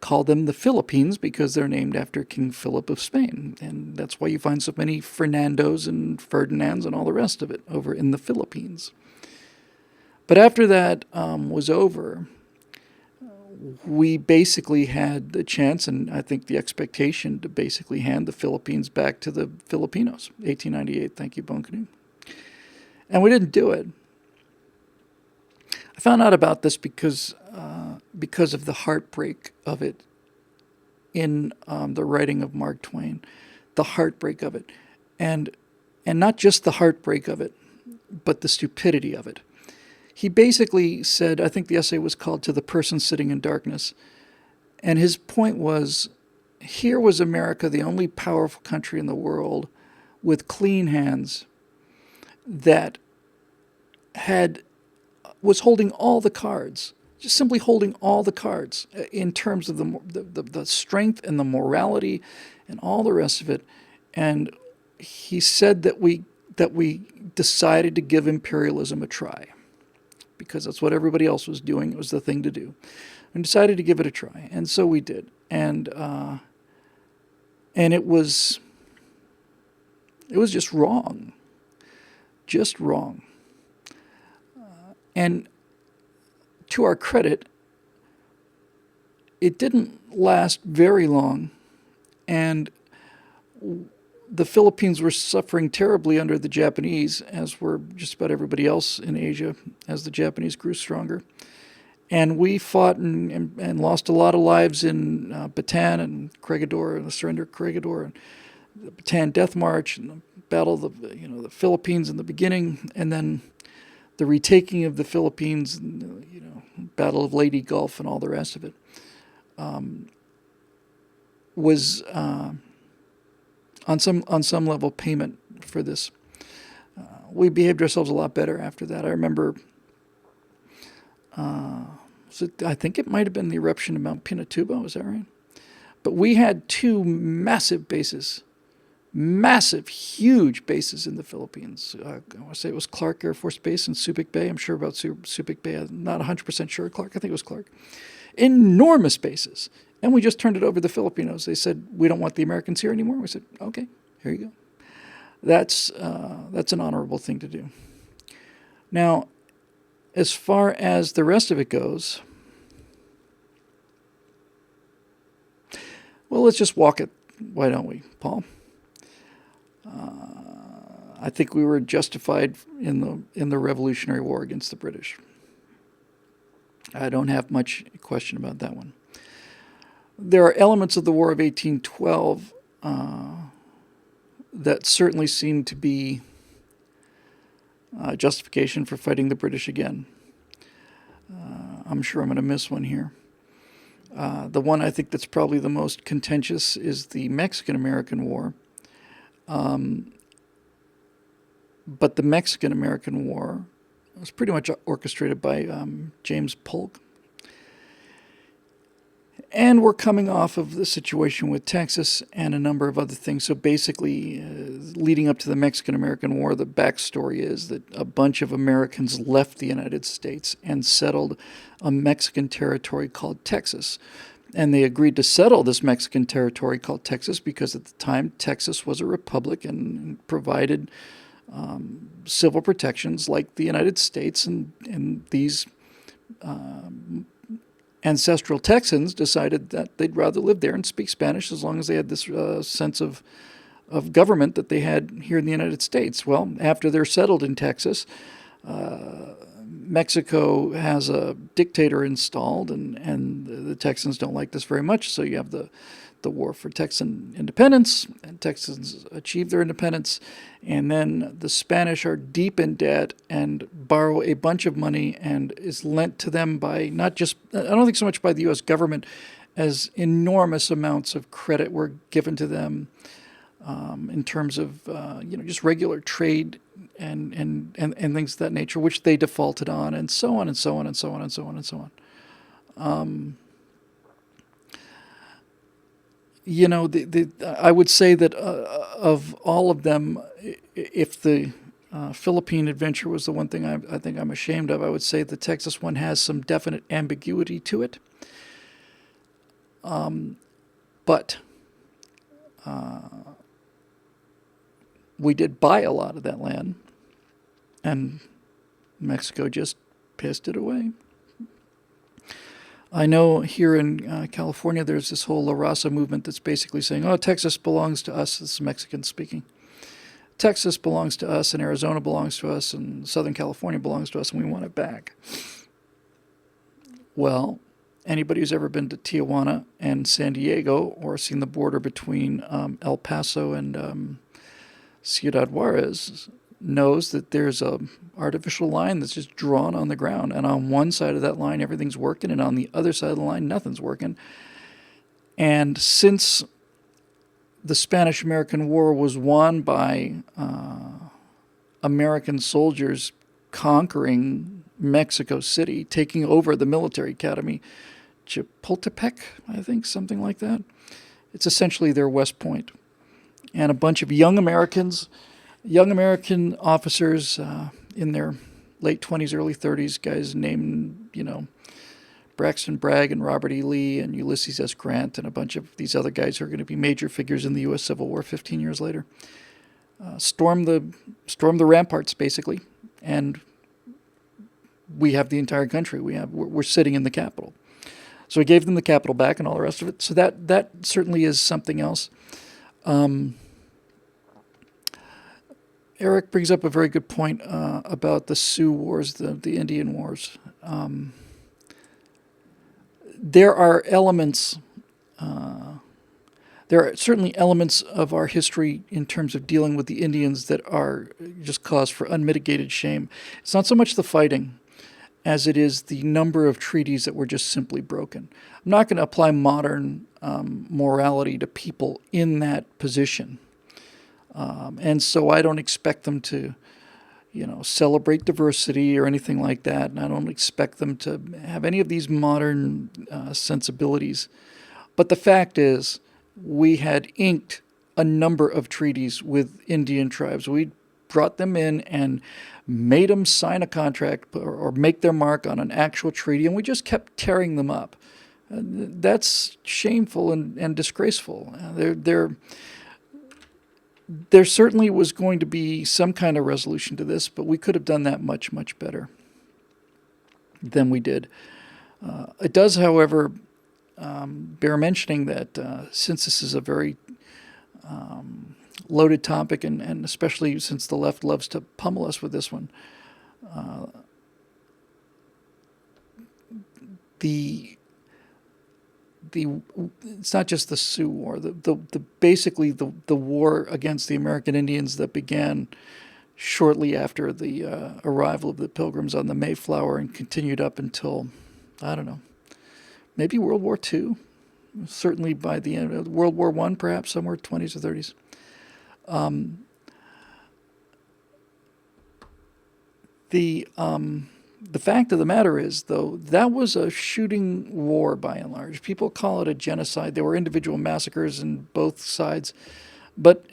call them the Philippines because they're named after King Philip of Spain. And that's why you find so many Fernandos and Ferdinands and all the rest of it over in the Philippines. But after that was over, we basically had the chance, and I think the expectation, to basically hand the Philippines back to the Filipinos. 1898, thank you, Bon Canoe. And we didn't do it. I found out about this because of the heartbreak of it in the writing of Mark Twain. The heartbreak of it. And not just the heartbreak of it, but the stupidity of it. He basically said, I think the essay was called "To the Person Sitting in Darkness," and his point was here was America, the only powerful country in the world with clean hands, that was holding all the cards, just simply holding all the cards in terms of the strength and the morality and all the rest of it. And he said that we decided to give imperialism a try because that's what everybody else was doing. It was the thing to do, and decided to give it a try. And so we did. And it was just wrong, just wrong. And to our credit, it didn't last very long, and the Philippines were suffering terribly under the Japanese, as were just about everybody else in Asia, as the Japanese grew stronger. And we fought and lost a lot of lives in Bataan and Corregidor, and the surrender of Corregidor, and the Bataan Death March, and the Battle of the Philippines in the beginning, and then the retaking of the Philippines, Battle of Leyte Gulf, and all the rest of it, was on some level payment for this. We behaved ourselves a lot better after that. I remember, I think it might have been the eruption of Mount Pinatubo. Was that right? But we had two massive bases. Massive, huge bases in the Philippines. I want to say it was Clark Air Force Base in Subic Bay. I'm sure about Subic Bay. I'm not 100% sure. Clark, I think it was Clark. Enormous bases. And we just turned it over to the Filipinos. They said, we don't want the Americans here anymore. We said, okay, here you go. That's an honorable thing to do. Now, as far as the rest of it goes, well, let's just walk it. Why don't we, Paul? I think we were justified in the Revolutionary War against the British. I don't have much question about that one. There are elements of the War of 1812 that certainly seem to be justification for fighting the British again. I'm sure I'm going to miss one here. The one I think that's probably the most contentious is the Mexican-American War. But the Mexican-American War was pretty much orchestrated by James Polk. And we're coming off of the situation with Texas and a number of other things. So basically, leading up to the Mexican-American War, the backstory is that a bunch of Americans left the United States and settled a Mexican territory called Texas. And they agreed to settle this Mexican territory called Texas because at the time Texas was a republic and provided civil protections like the United States. And these ancestral Texans decided that they'd rather live there and speak Spanish as long as they had this sense of government that they had here in the United States. Well, after they're settled in Texas, Mexico has a dictator installed, and the Texans don't like this very much, so you have the war for Texan independence, and Texans achieve their independence, and then the Spanish are deep in debt and borrow a bunch of money and is lent to them by not just, I don't think so much by the U.S. government, as enormous amounts of credit were given to them in terms of just regular trade and things of that nature, which they defaulted on, and so on and so on and so on and so on and so on. I would say that of all of them, if the Philippine adventure was the one thing I think I'm ashamed of, I would say the Texas one has some definite ambiguity to it. But we did buy a lot of that land, and Mexico just pissed it away. I know here in California there's this whole La Raza movement that's basically saying, oh, Texas belongs to us. This is Mexican speaking. Texas belongs to us, and Arizona belongs to us, and Southern California belongs to us, and we want it back. Well, anybody who's ever been to Tijuana and San Diego or seen the border between El Paso and Ciudad Juarez knows that there's a artificial line that's just drawn on the ground, and on one side of that line everything's working, and on the other side of the line nothing's working. And since the Spanish-American War was won by American soldiers conquering Mexico City, taking over the military academy, Chapultepec, I think, something like that. It's essentially their West Point. And a bunch of young American officers in their late 20s, early 30s, guys named, Braxton Bragg and Robert E. Lee and Ulysses S. Grant and a bunch of these other guys who are going to be major figures in the U.S. Civil War 15 years later, storm the ramparts, basically, and we have the entire country. We're sitting in the Capitol. So he gave them the Capitol back and all the rest of it. So that certainly is something else. Eric brings up a very good point about the Sioux Wars, the Indian Wars. There are elements, there are certainly elements of our history in terms of dealing with the Indians that are just cause for unmitigated shame. It's not so much the fighting as it is the number of treaties that were just simply broken. I'm not going to apply modern morality to people in that position. And so I don't expect them to, celebrate diversity or anything like that. And I don't expect them to have any of these modern sensibilities. But the fact is, we had inked a number of treaties with Indian tribes. We brought them in and made them sign a contract or make their mark on an actual treaty, and we just kept tearing them up. That's shameful and disgraceful. There certainly was going to be some kind of resolution to this, but we could have done that much, much better than we did. It does, however, bear mentioning that since this is a very loaded topic, and especially since the left loves to pummel us with this one, it's not just the Sioux War. Basically the war against the American Indians that began shortly after the arrival of the Pilgrims on the Mayflower and continued up until, I don't know, maybe World War II. Certainly by the end of World War I, perhaps somewhere 20s or 30s. The fact of the matter is, though, that was a shooting war by and large. People call it a genocide. There were individual massacres in both sides, but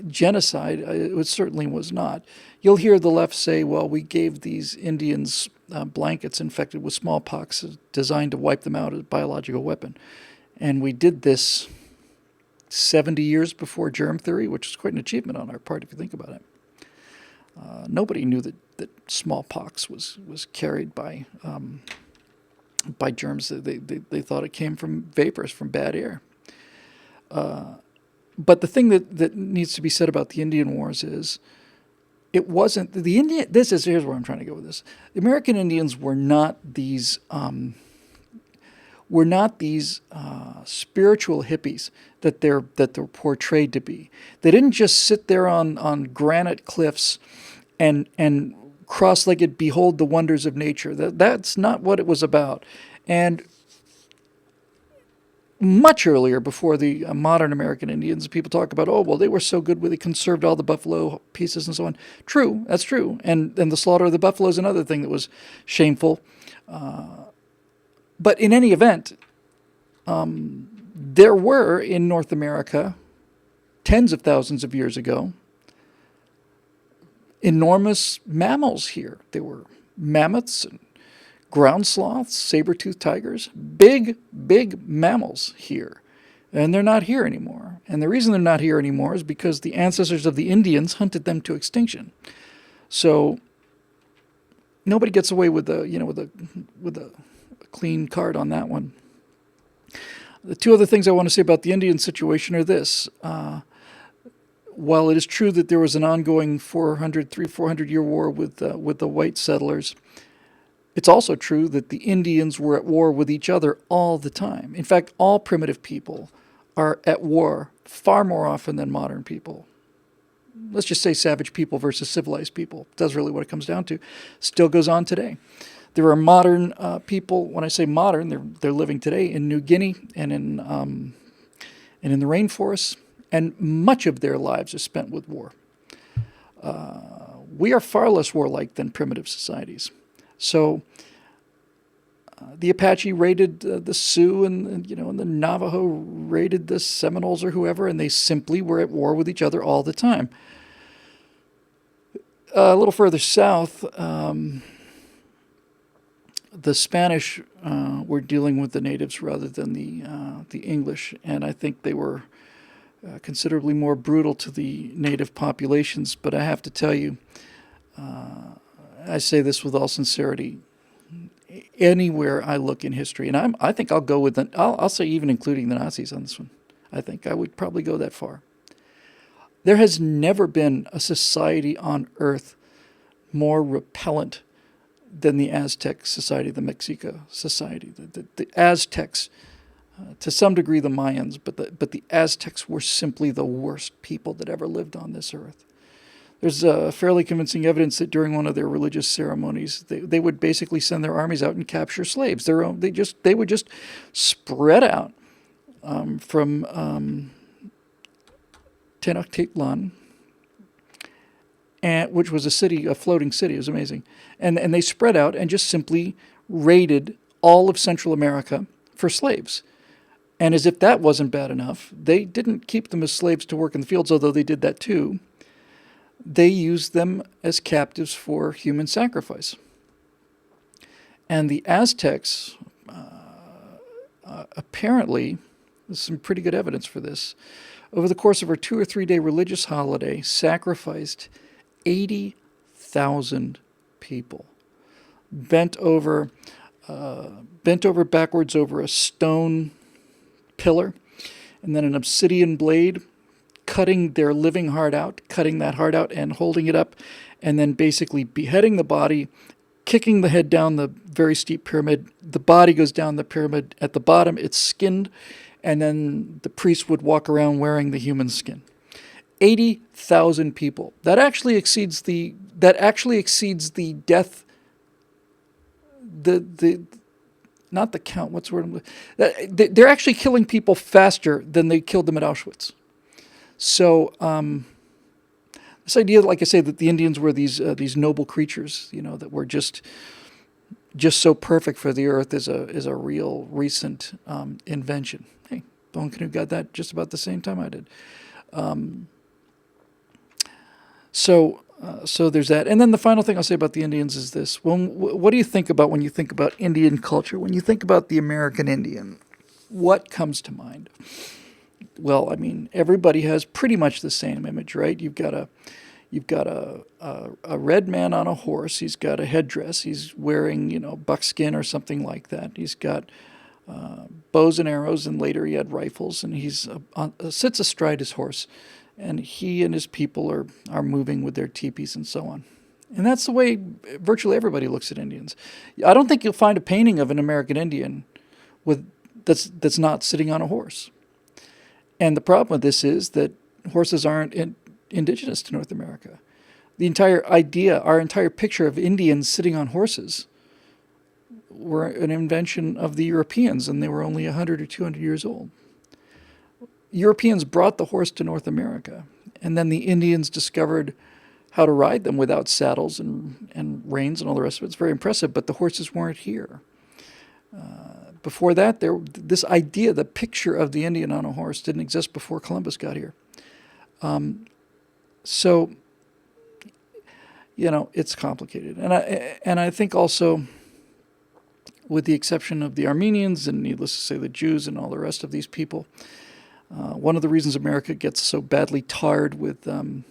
genocide, it certainly was not. You'll hear the left say, well, we gave these Indians blankets infected with smallpox designed to wipe them out as a biological weapon. And we did this 70 years before germ theory, which is quite an achievement on our part if you think about it. Nobody knew that smallpox was carried by germs. They thought it came from vapors from bad air. But the thing that needs to be said about the Indian Wars is it wasn't the Indian. Here's where I'm trying to go with this. The American Indians were not these spiritual hippies that they're portrayed to be. They didn't just sit there on granite cliffs and cross-legged behold the wonders of nature. That's not what it was about. And much earlier, before the modern American Indians, people talk about, oh, well, they were so good, they conserved all the buffalo pieces and so on. True, that's true. And the slaughter of the buffalo is another thing that was shameful. But in any event, there were in North America, tens of thousands of years ago, enormous mammals here. There were mammoths and ground sloths, saber-toothed tigers, big mammals here. And they're not here anymore. And the reason they're not here anymore is because the ancestors of the Indians hunted them to extinction. So nobody gets away with a clean card on that one. The two other things I want to say about the Indian situation are this. While it is true that there was an ongoing 400-year war with the white settlers, it's also true that the Indians were at war with each other all the time. In fact, all primitive people are at war far more often than modern people. Let's just say savage people versus civilized people. That's really what it comes down to. Still goes on today. There are modern people. When I say modern, they're living today in New Guinea and in the rainforests, and much of their lives are spent with war. We are far less warlike than primitive societies. So the Apache raided the Sioux, and the Navajo raided the Seminoles or whoever, and they simply were at war with each other all the time. A little further south, the Spanish were dealing with the natives rather than the English, and I think they were considerably more brutal to the native populations. But I have to tell you, I say this with all sincerity, anywhere I look in history, and I think I'll go with I'll say even including the Nazis on this one. I think I would probably go that far. There has never been a society on Earth more repellent than the Aztec society, the Mexica society. The Aztecs, to some degree the Mayans, but the Aztecs were simply the worst people that ever lived on this earth. There's fairly convincing evidence that during one of their religious ceremonies, they would basically send their armies out and capture slaves. They would just spread out from Tenochtitlan, which was a floating city. It was amazing. And they spread out and just simply raided all of Central America for slaves. And as if that wasn't bad enough, they didn't keep them as slaves to work in the fields, although they did that too. They used them as captives for human sacrifice. And the Aztecs, apparently, there's some pretty good evidence for this, over the course of a 2 or 3 day religious holiday, sacrificed 80,000 people, bent over backwards over a stone pillar, and then an obsidian blade, cutting their living heart out, cutting that heart out and holding it up, and then basically beheading the body, kicking the head down the very steep pyramid. The body goes down the pyramid. At the bottom, it's skinned, and then the priest would walk around wearing the human skin. 80,000 people. That actually exceeds the death. Not the count. What's the word? They're actually killing people faster than they killed them at Auschwitz. So this idea, like I say, that the Indians were these noble creatures, that were just so perfect for the earth, is a real recent invention. Hey, Bone Canoe got that just about the same time I did. So there's that. And then the final thing I'll say about the Indians is this. What do you think about when you think about Indian culture? When you think about the American Indian, what comes to mind? Well, I mean, everybody has pretty much the same image, right? You've got a red man on a horse. He's got a headdress. He's wearing, buckskin or something like that. He's got bows and arrows, and later he had rifles, and he's sits astride his horse, and he and his people are moving with their teepees and so on. And that's the way virtually everybody looks at Indians. I don't think you'll find a painting of an American Indian that's not sitting on a horse. And the problem with this is that horses aren't indigenous to North America. The entire idea, our entire picture of Indians sitting on horses, were an invention of the Europeans, and they were only 100 or 200 years old. Europeans brought the horse to North America, and then the Indians discovered how to ride them without saddles and reins and all the rest of it. It's very impressive, but the horses weren't here. Before that, this idea, the picture of the Indian on a horse, didn't exist before Columbus got here. So, it's complicated. And I think also, with the exception of the Armenians and needless to say the Jews and all the rest of these people, one of the reasons America gets so badly tarred with, and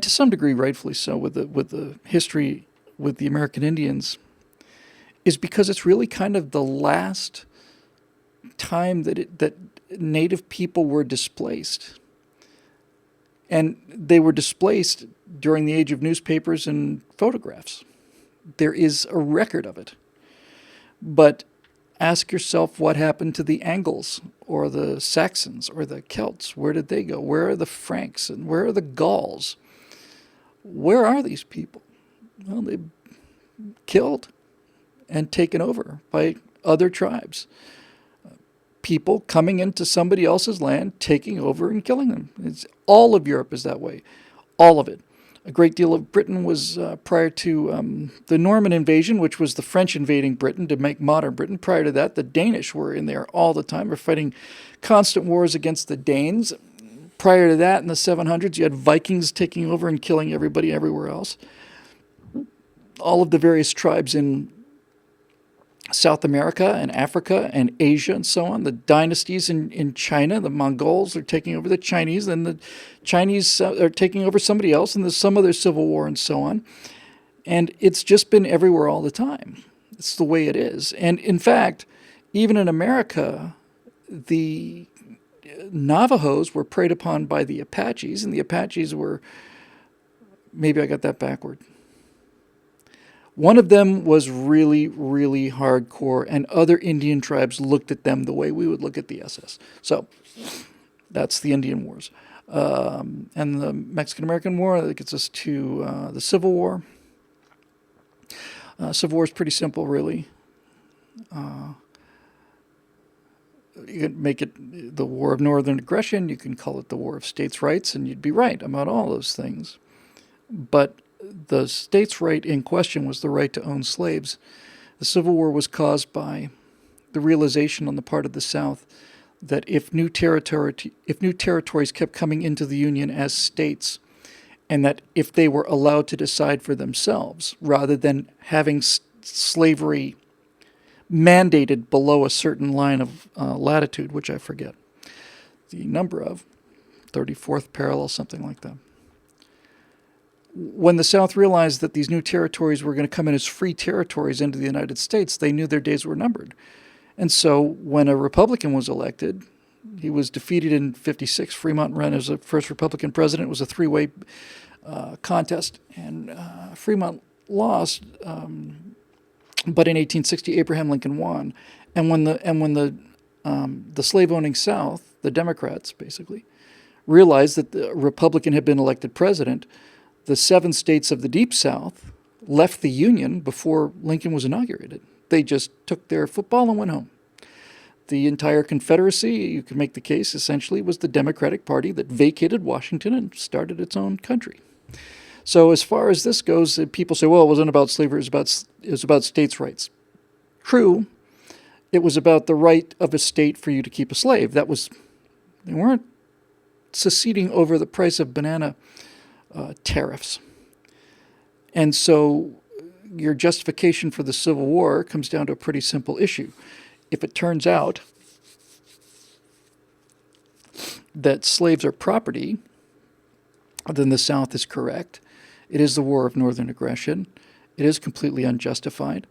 to some degree rightfully so, with the history with the American Indians, is because it's really kind of the last time that Native people were displaced. And they were displaced during the age of newspapers and photographs. There is a record of it. But ask yourself what happened to the Angles or the Saxons or the Celts. Where did they go? Where are the Franks and where are the Gauls? Where are these people? Well, killed and taken over by other tribes. People coming into somebody else's land, taking over and killing them. All of Europe is that way. All of it. A great deal of Britain was prior to the Norman invasion, which was the French invading Britain to make modern Britain. Prior to that, the Danish were in there all the time. We're fighting constant wars against the Danes. Prior to that, in the 700s, you had Vikings taking over and killing everybody everywhere else. All of the various tribes in South America and Africa and Asia and so on. The dynasties in China, the Mongols are taking over the Chinese, and the Chinese are taking over somebody else, and there's some other civil war and so on. And it's just been everywhere all the time. It's the way it is. And in fact, even in America, the Navajos were preyed upon by the Apaches, and the Apaches were, maybe I got that backward. One of them was really, really hardcore, and other Indian tribes looked at them the way we would look at the SS. So that's the Indian Wars. And the Mexican-American War, that gets us to the Civil War. Civil War is pretty simple, really. You can make it the War of Northern Aggression. You can call it the War of States' Rights, and you'd be right about all those things. But the states' right in question was the right to own slaves. The Civil War was caused by the realization on the part of the South that if new territories kept coming into the Union as states, and that if they were allowed to decide for themselves, rather than having slavery mandated below a certain line of latitude, which I forget the number of, 34th parallel, something like that. When the South realized that these new territories were going to come in as free territories into the United States, they knew their days were numbered. And so when a Republican was elected, he was defeated in 56. Fremont ran as the first Republican president. It was a three-way contest, and Fremont lost. But in 1860, Abraham Lincoln won. And when the slave-owning South, the Democrats basically, realized that the Republican had been elected president, the 7 states of the Deep South left the Union before Lincoln was inaugurated. They just took their football and went home. The entire Confederacy, you can make the case, essentially was the Democratic Party that vacated Washington and started its own country. So as far as this goes, people say, well, it wasn't about slavery, it was about states' rights. True, it was about the right of a state for you to keep a slave. They weren't seceding over the price of banana tariffs. And so your justification for the Civil War comes down to a pretty simple issue. If it turns out that slaves are property, then the South is correct. It is the War of Northern Aggression. It is completely unjustified.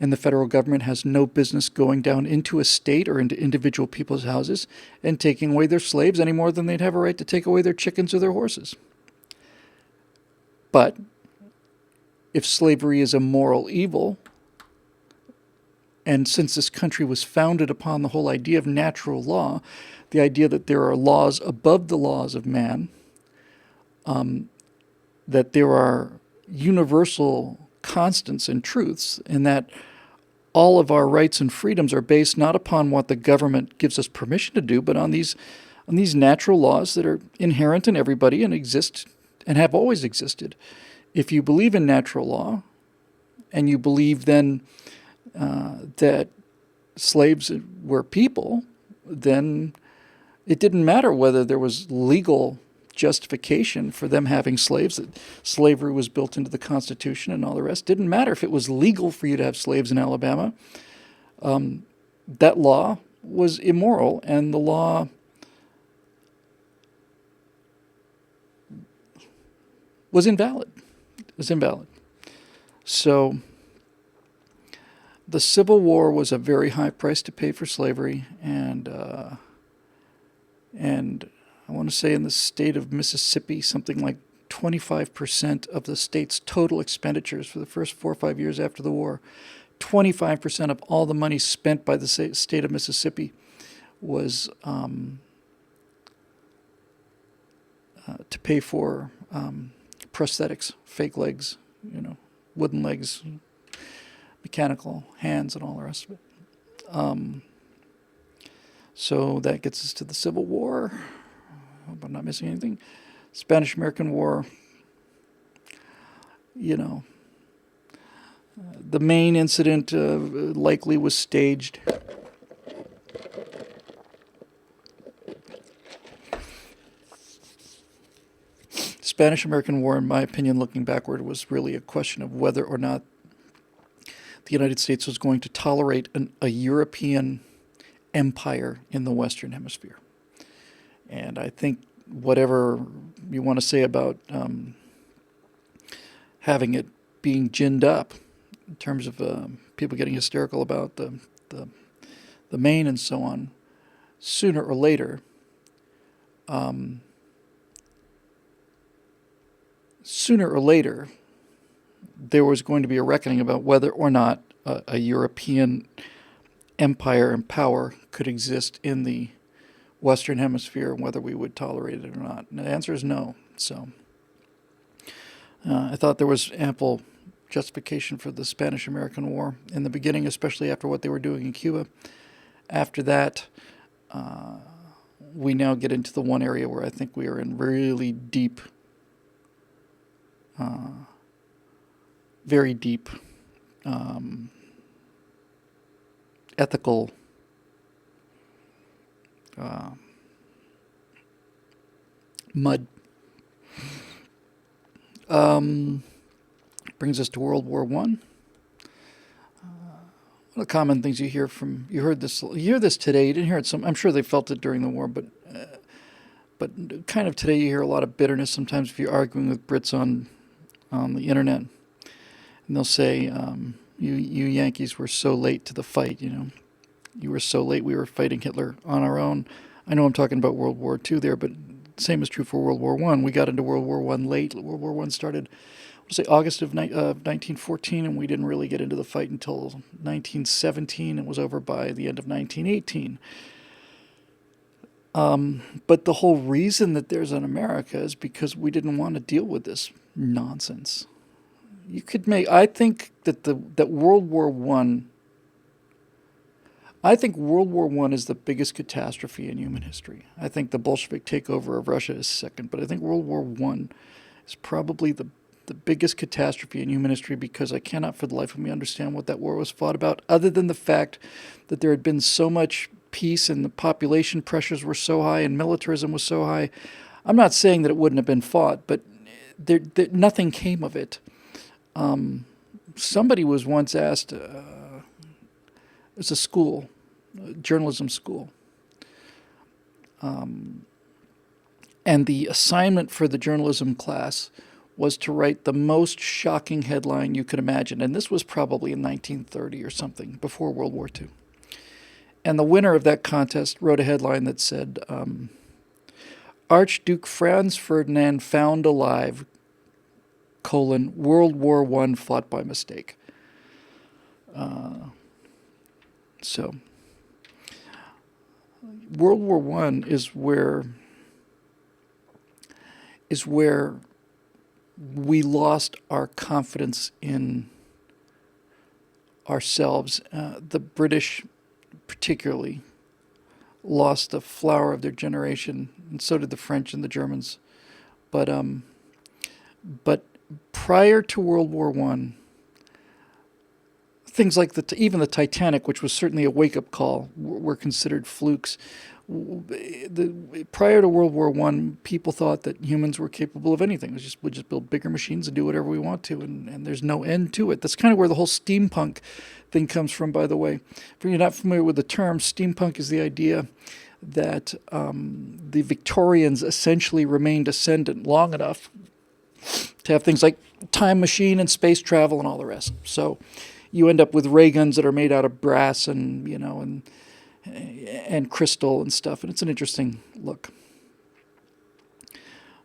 And the federal government has no business going down into a state or into individual people's houses and taking away their slaves any more than they'd have a right to take away their chickens or their horses. But if slavery is a moral evil, and since this country was founded upon the whole idea of natural law, the idea that there are laws above the laws of man, that there are universal constants and truths, and that all of our rights and freedoms are based not upon what the government gives us permission to do, but on these natural laws that are inherent in everybody and exist and have always existed. If you believe in natural law, and you believe then that slaves were people, then it didn't matter whether there was legal justification for them having slaves, that slavery was built into the Constitution and all the rest. It didn't matter if it was legal for you to have slaves in Alabama. That law was immoral, and the law was invalid. It was invalid. So the Civil War was a very high price to pay for slavery, and I want to say in the state of Mississippi, something like 25% of the state's total expenditures for the first 4 or 5 years after the war, 25% of all the money spent by the state of Mississippi was to pay for prosthetics, fake legs, wooden legs, mechanical hands and all the rest of it. So that gets us to the Civil War. Hope I'm not missing anything. Spanish-American War. You know, the main incident likely was staged. Spanish-American War, in my opinion, looking backward, was really a question of whether or not the United States was going to tolerate a European empire in the Western Hemisphere. And I think whatever you want to say about having it being ginned up, in terms of people getting hysterical about the Maine and so on, sooner or later, there was going to be a reckoning about whether or not a European empire and power could exist in the Western Hemisphere, and whether we would tolerate it or not. And the answer is no. So I thought there was ample justification for the Spanish-American War in the beginning, especially after what they were doing in Cuba. After that, we now get into the one area where I think we are in really deep, very deep ethical mud. Brings us to World War One. One of the common things you hear you hear this today. You didn't hear it. I'm sure they felt it during the war, but kind of today you hear a lot of bitterness. Sometimes if you're arguing with Brits on the internet, and they'll say, "You Yankees were so late to the fight. You know, you were so late. We were fighting Hitler on our own." I know I'm talking about World War II there, but same is true for World War One. We got into World War One late. World War One started, say, August of 1914, and we didn't really get into the fight until 1917. It was over by the end of 1918. But the whole reason that there's an America is because we didn't want to deal with this nonsense. I think that World War One. I think World War I is the biggest catastrophe in human history. I think the Bolshevik takeover of Russia is second, but I think World War I is probably the biggest catastrophe in human history, because I cannot for the life of me understand what that war was fought about, other than the fact that there had been so much peace and the population pressures were so high and militarism was so high. I'm not saying that it wouldn't have been fought, but nothing came of it. Somebody was once asked, it's a school, a journalism school, and the assignment for the journalism class was to write the most shocking headline you could imagine. And this was probably in 1930 or something, before World War II. And the winner of that contest wrote a headline that said, Archduke Franz Ferdinand found alive, World War I fought by mistake. So World War I is where we lost our confidence in ourselves. The British particularly lost the flower of their generation, and so did the French and the Germans. But prior to World War I, things like even the Titanic, which was certainly a wake-up call, were considered flukes. Prior to World War I, people thought that humans were capable of anything. We'd just build bigger machines and do whatever we want to, and there's no end to it. That's kind of where the whole steampunk thing comes from, by the way. If you're not familiar with the term, steampunk is the idea that the Victorians essentially remained ascendant long enough to have things like time machine and space travel and all the rest. So you end up with ray guns that are made out of brass and crystal and stuff, and it's an interesting look.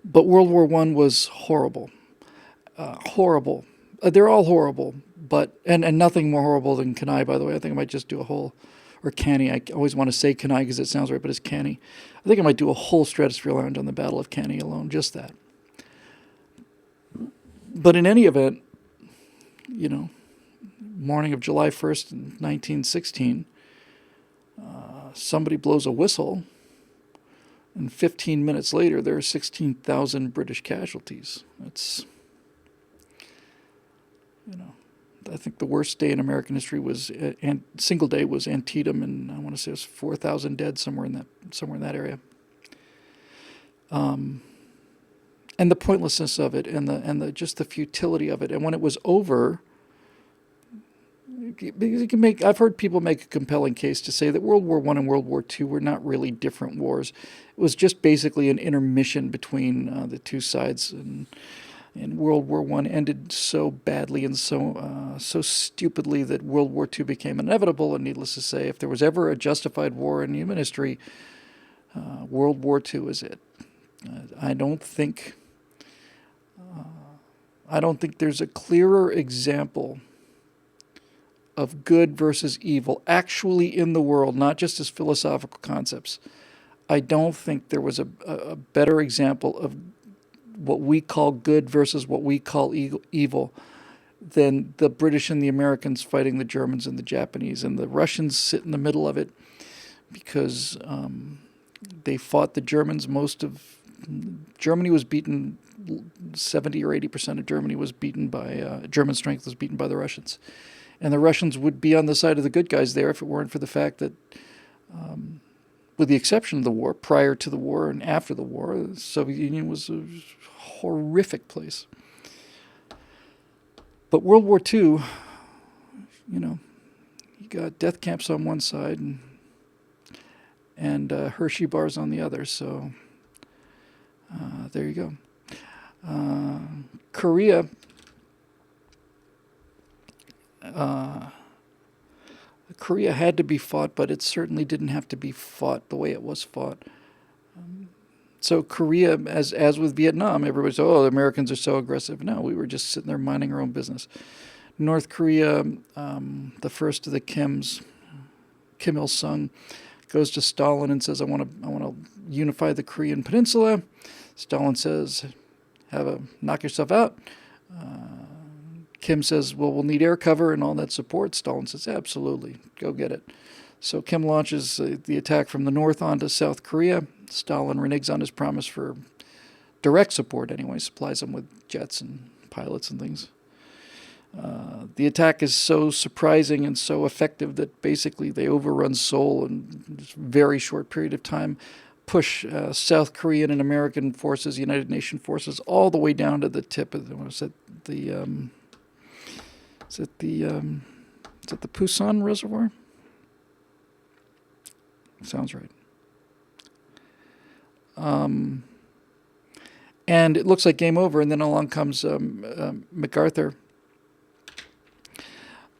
But World War I was horrible. Horrible. They're all horrible, but and nothing more horrible than Kenai, by the way. I think I might just do a whole, or Canny. I always want to say Kenai because it sounds right, but it's Canny. I think I might do a whole Stratosphere Lounge on the Battle of Canny alone, just that. But in any event, morning of July 1st, 1916, somebody blows a whistle, and 15 minutes later, there are 16,000 British casualties. It's, you know, I think the worst day in American history was, single day was Antietam, and I want to say it was 4,000 dead somewhere in that area. And the pointlessness of it, and the just the futility of it. And when it was over, because I've heard people make a compelling case to say that World War I and World War II were not really different wars. It was just basically an intermission between the two sides, and World War I ended so badly and so stupidly that World War II became inevitable. And needless to say, if there was ever a justified war in human history, World War II is it. I don't think there's a clearer example of good versus evil actually in the world, not just as philosophical concepts. I don't think there was a better example of what we call good versus what we call evil than the British and the Americans fighting the Germans and the Japanese, and the Russians sit in the middle of it because they fought the Germans. Germany was beaten. 70 or 80% of Germany was beaten by German strength was beaten by the Russians, and the Russians would be on the side of the good guys there if it weren't for the fact that, with the exception of the war, prior to the war and after the war, the Soviet Union was a horrific place. But World War II, you got death camps on one side and Hershey bars on the other. So there you go. Korea, Korea had to be fought, but it certainly didn't have to be fought the way it was fought. So Korea, as with Vietnam, everybody's, the Americans are so aggressive. No, we were just sitting there minding our own business. North Korea, the first of the Kims, Kim Il-sung, goes to Stalin and says, I want to unify the Korean peninsula. Stalin says, knock yourself out. Kim says, well, we'll need air cover and all that support. Stalin says, absolutely, go get it. So Kim launches the attack from the north onto South Korea. Stalin reneges on his promise for direct support anyway, supplies them with jets and pilots and things. The attack is so surprising and so effective that basically they overrun Seoul in a very short period of time, push South Korean and American forces, United Nations forces, all the way down to the tip of the Pusan Reservoir? Sounds right. And it looks like game over, and then along comes MacArthur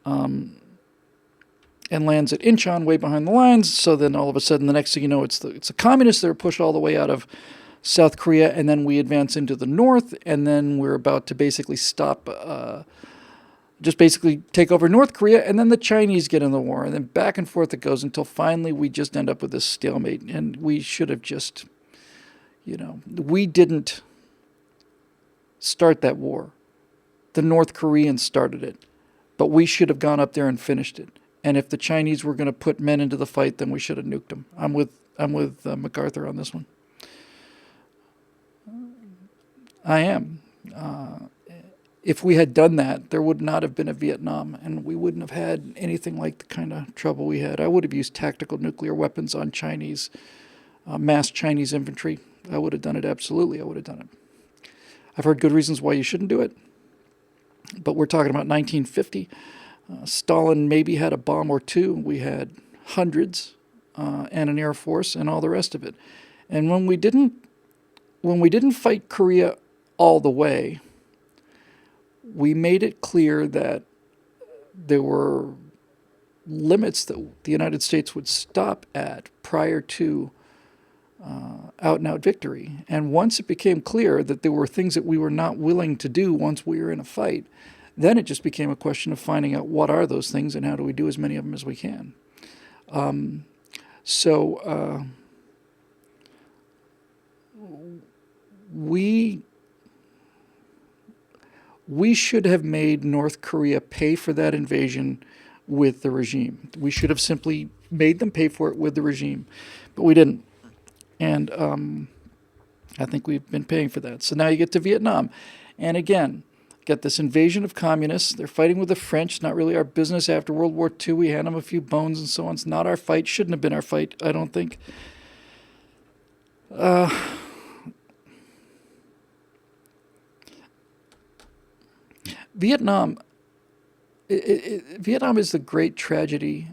and lands at Incheon, way behind the lines. So then all of a sudden, the next thing you know, it's the communists that are pushed all the way out of South Korea, and then we advance into the north, and then we're about to basically just basically take over North Korea, and then the Chinese get in the war, and then back and forth it goes until finally we just end up with this stalemate. And we should have just, we didn't start that war. The North Koreans started it, but we should have gone up there and finished it. And if the Chinese were going to put men into the fight, then we should have nuked them. I'm with MacArthur on this one. I am. If we had done that, there would not have been a Vietnam, and we wouldn't have had anything like the kind of trouble we had. I would have used tactical nuclear weapons on Chinese, mass Chinese infantry. I would have done it, absolutely. I would have done it. I've heard good reasons why you shouldn't do it, but we're talking about 1950. Stalin maybe had a bomb or two. We had hundreds and an air force and all the rest of it. And when we didn't fight Korea all the way, we made it clear that there were limits that the United States would stop at prior to out-and-out victory. And once it became clear that there were things that we were not willing to do once we were in a fight, then it just became a question of finding out what are those things and how do we do as many of them as we can. We should have made North Korea pay for that invasion with the regime. We should have simply made them pay for it with the regime, but we didn't. And I think we've been paying for that. So now you get to Vietnam. And again, get this invasion of communists. They're fighting with the French. Not really our business. After World War II, we hand them a few bones and so on. It's not our fight. Shouldn't have been our fight, I don't think. Vietnam. Vietnam is the great tragedy.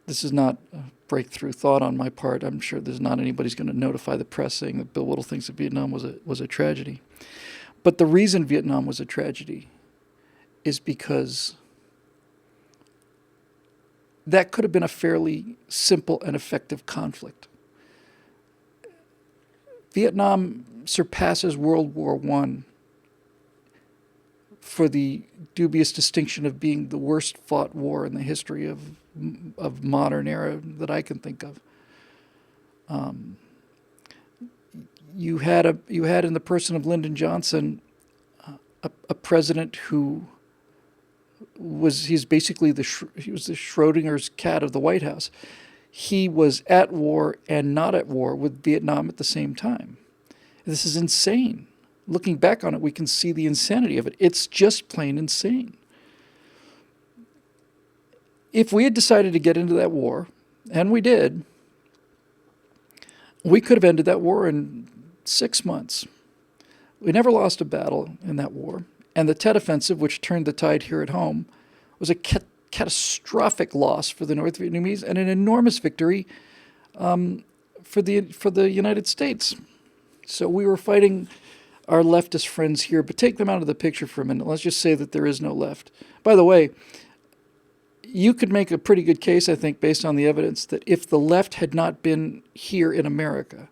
This is not a breakthrough thought on my part. I'm sure there's not anybody's going to notify the press saying that Bill Whittle thinks that Vietnam was a tragedy. But the reason Vietnam was a tragedy is because that could have been a fairly simple and effective conflict. Vietnam surpasses World War I for the dubious distinction of being the worst fought war in the history of modern era that I can think of. You had in the person of Lyndon Johnson a president who he's basically he was the Schrodinger's cat of the White House. He was at war and not at war with Vietnam at the same time. This is insane. Looking back on it, we can see the insanity of it. It's just plain insane. If we had decided to get into that war, and we did, we could have ended that war in 6 months. We never lost a battle in that war. And the Tet Offensive, which turned the tide here at home, was a catastrophic loss for the North Vietnamese and an enormous victory for the United States. So we were fighting our leftist friends here, but take them out of the picture for a minute. Let's just say that there is no left. By the way, you could make a pretty good case, I think, based on the evidence, that if the left had not been here in America,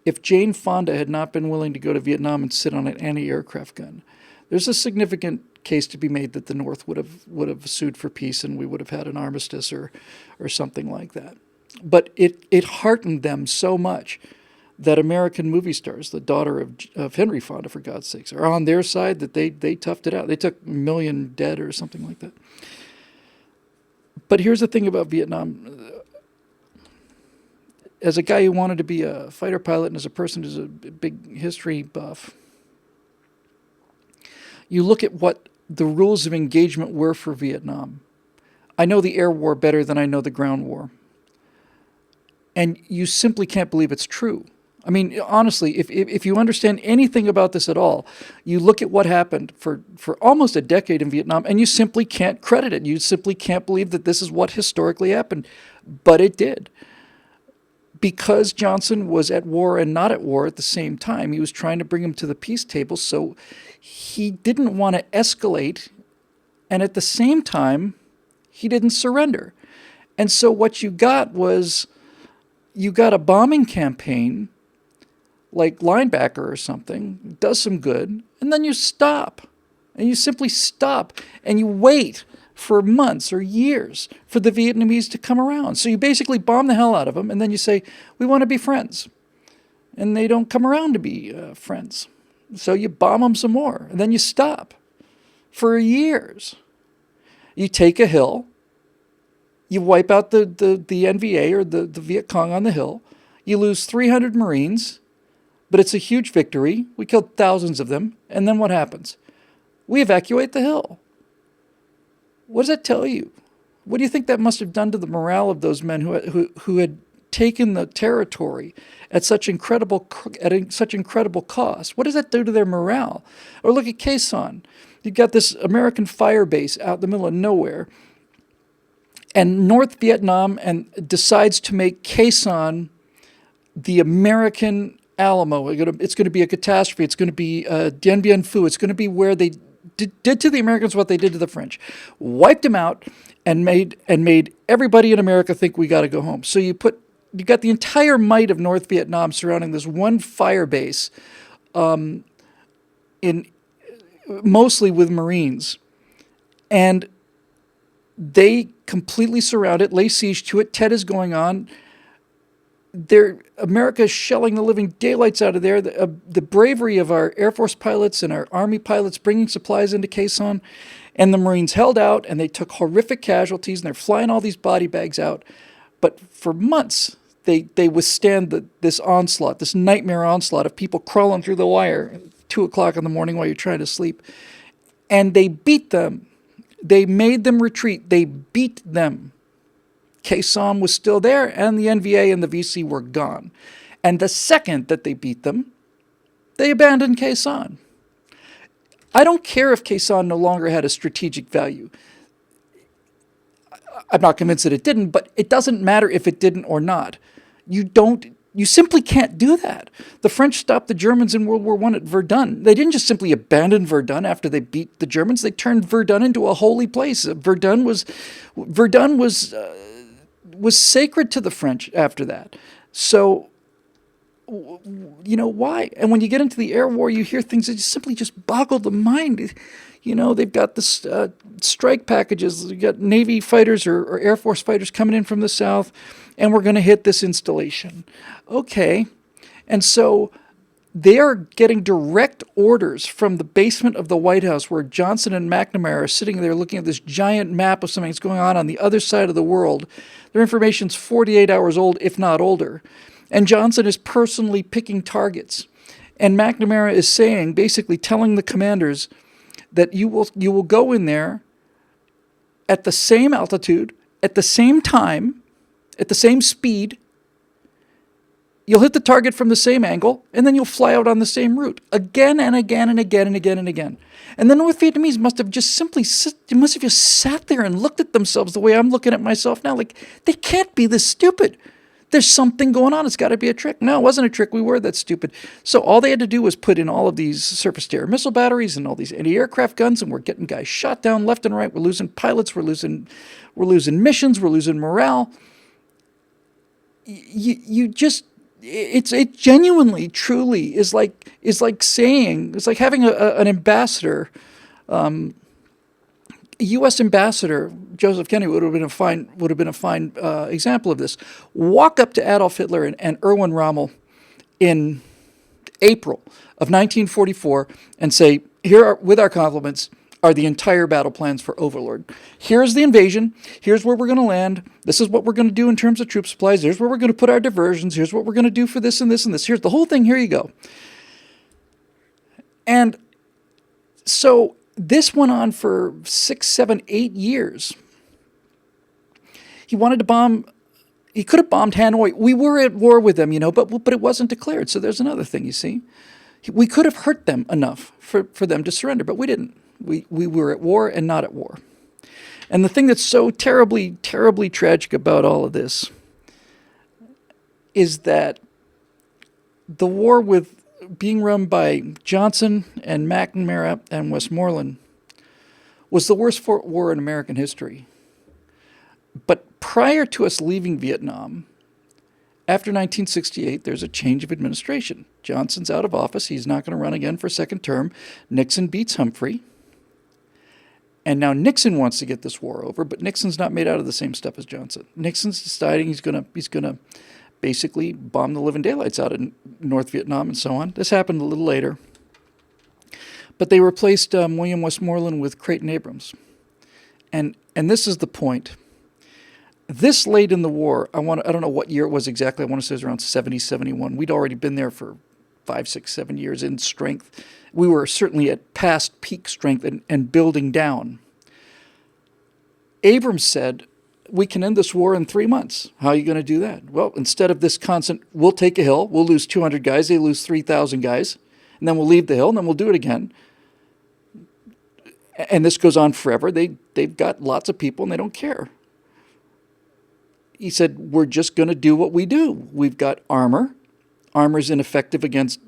if Jane Fonda had not been willing to go to Vietnam and sit on an anti-aircraft gun, there's a significant case to be made that the North would have sued for peace and we would have had an armistice or something like that. But it heartened them so much that American movie stars, the daughter of Henry Fonda, for God's sakes, are on their side, that they toughed it out. They took 1 million dead or something like that. But here's the thing about Vietnam. As a guy who wanted to be a fighter pilot and as a person who's a big history buff, you look at what the rules of engagement were for Vietnam. I know the air war better than I know the ground war. And you simply can't believe it's true. I mean, honestly, if you understand anything about this at all, you look at what happened for almost a decade in Vietnam, and you simply can't credit it. You simply can't believe that this is what historically happened. But it did. Because Johnson was at war and not at war at the same time, he was trying to bring him to the peace table, so he didn't want to escalate, and at the same time, he didn't surrender. And so what you got was, you got a bombing campaign like Linebacker or something, does some good, and then you stop. And you simply stop, and you wait for months or years for the Vietnamese to come around. So you basically bomb the hell out of them, and then you say, we want to be friends. And they don't come around to be friends. So you bomb them some more, and then you stop for years. You take a hill, you wipe out the NVA or the Viet Cong on the hill, you lose 300 Marines, but it's a huge victory. We killed thousands of them. And then what happens? We evacuate the hill. What does that tell you? What do you think that must have done to the morale of those men who had taken the territory at such incredible cost? What does that do to their morale? Or look at Quai Son. You've got this American fire base out in the middle of nowhere, and North Vietnam decides to make Quai Son the American Alamo. It's going to be a catastrophe. It's going to be Dien Bien Phu. It's going to be where they did to the Americans what they did to the French. Wiped them out and made everybody in America think we got to go home. So you got the entire might of North Vietnam surrounding this one fire base, mostly with Marines. And they completely surround it, lay siege to it. Tet is going on. America's shelling the living daylights out of there. The bravery of our Air Force pilots and our Army pilots bringing supplies into Quezon, and the Marines held out, and they took horrific casualties, and they're flying all these body bags out. But for months, they withstand this onslaught, this nightmare onslaught of people crawling through the wire at 2 o'clock in the morning while you're trying to sleep. And they beat them. They made them retreat. They beat them. Quezon was still there, and the NVA and the VC were gone. And the second that they beat them, they abandoned Quezon. I don't care if Quezon no longer had a strategic value. I'm not convinced that it didn't, but it doesn't matter if it didn't or not. You simply can't do that. The French stopped the Germans in World War I at Verdun. They didn't just simply abandon Verdun after they beat the Germans. They turned Verdun into a holy place. Verdun was sacred to the French after that. So, why? And when you get into the air war, you hear things that simply just boggle the mind. They've got this strike packages. You've got Navy fighters or Air Force fighters coming in from the south, and we're going to hit this installation. Okay. And so they are getting direct orders from the basement of the White House, where Johnson and McNamara are sitting there looking at this giant map of something that's going on the other side of the world. Their information's 48 hours old, if not older. And Johnson is personally picking targets. And McNamara is saying, basically telling the commanders that you will go in there at the same altitude, at the same time, at the same speed. You'll hit the target from the same angle, and then you'll fly out on the same route again and again and again and again and again. And the North Vietnamese must have just sat there and looked at themselves the way I'm looking at myself now. Like, they can't be this stupid. There's something going on. It's got to be a trick. No, it wasn't a trick. We were that stupid. So all they had to do was put in all of these surface-to-air missile batteries and all these anti-aircraft guns, and we're getting guys shot down left and right. We're losing pilots. We're losing missions. We're losing morale. It genuinely, truly is like saying, it's like having an ambassador. U.S. ambassador Joseph Kennedy would have been a fine example of this. Walk up to Adolf Hitler and Erwin Rommel in April of 1944 and say, with our compliments, are the entire battle plans for Overlord. Here's the invasion. Here's where we're going to land. This is what we're going to do in terms of troop supplies. Here's where we're going to put our diversions. Here's what we're going to do for this and this and this. Here's the whole thing. Here you go. And so this went on for 6, 7, 8 years. He wanted to bomb. He could have bombed Hanoi. We were at war with them, but it wasn't declared. So there's another thing, you see. We could have hurt them enough for them to surrender, but we didn't. We were at war and not at war. And the thing that's so terribly, terribly tragic about all of this is that the war being run by Johnson and McNamara and Westmoreland was the worst war in American history. But prior to us leaving Vietnam, after 1968, there's a change of administration. Johnson's out of office. He's not going to run again for a second term. Nixon beats Humphrey. And now Nixon wants to get this war over, but Nixon's not made out of the same stuff as Johnson. Nixon's deciding he's going to basically bomb the living daylights out of North Vietnam and so on. This happened a little later. But they replaced William Westmoreland with Creighton Abrams. And this is the point. This late in the war, I don't know what year it was exactly. I want to say it was around 70, 71. We'd already been there for 5, 6, 7 years in strength. We were certainly at past peak strength and building down. Abrams said, we can end this war in 3 months. How are you going to do that? Well, instead of this constant, we'll take a hill, we'll lose 200 guys, they lose 3,000 guys, and then we'll leave the hill, and then we'll do it again. And this goes on forever. They've got lots of people, and they don't care. He said, we're just going to do what we do. We've got armor. Armor's ineffective against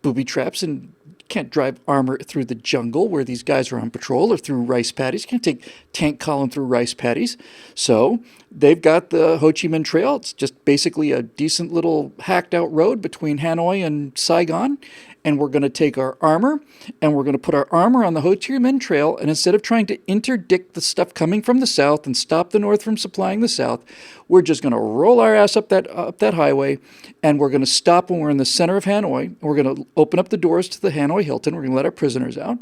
booby traps, and can't drive armor through the jungle where these guys are on patrol or through rice paddies. You can't take tank column through rice paddies. So they've got the Ho Chi Minh Trail. It's just basically a decent little hacked out road between Hanoi and Saigon. and we're going to take our armor and we're going to put our armor on the Ho Chi Minh Trail. And instead of trying to interdict the stuff coming from the south and stop the north from supplying the south, we're just going to roll our ass up that highway, and we're going to stop when we're in the center of Hanoi. We're going to open up the doors to the Hanoi Hilton. We're going to let our prisoners out.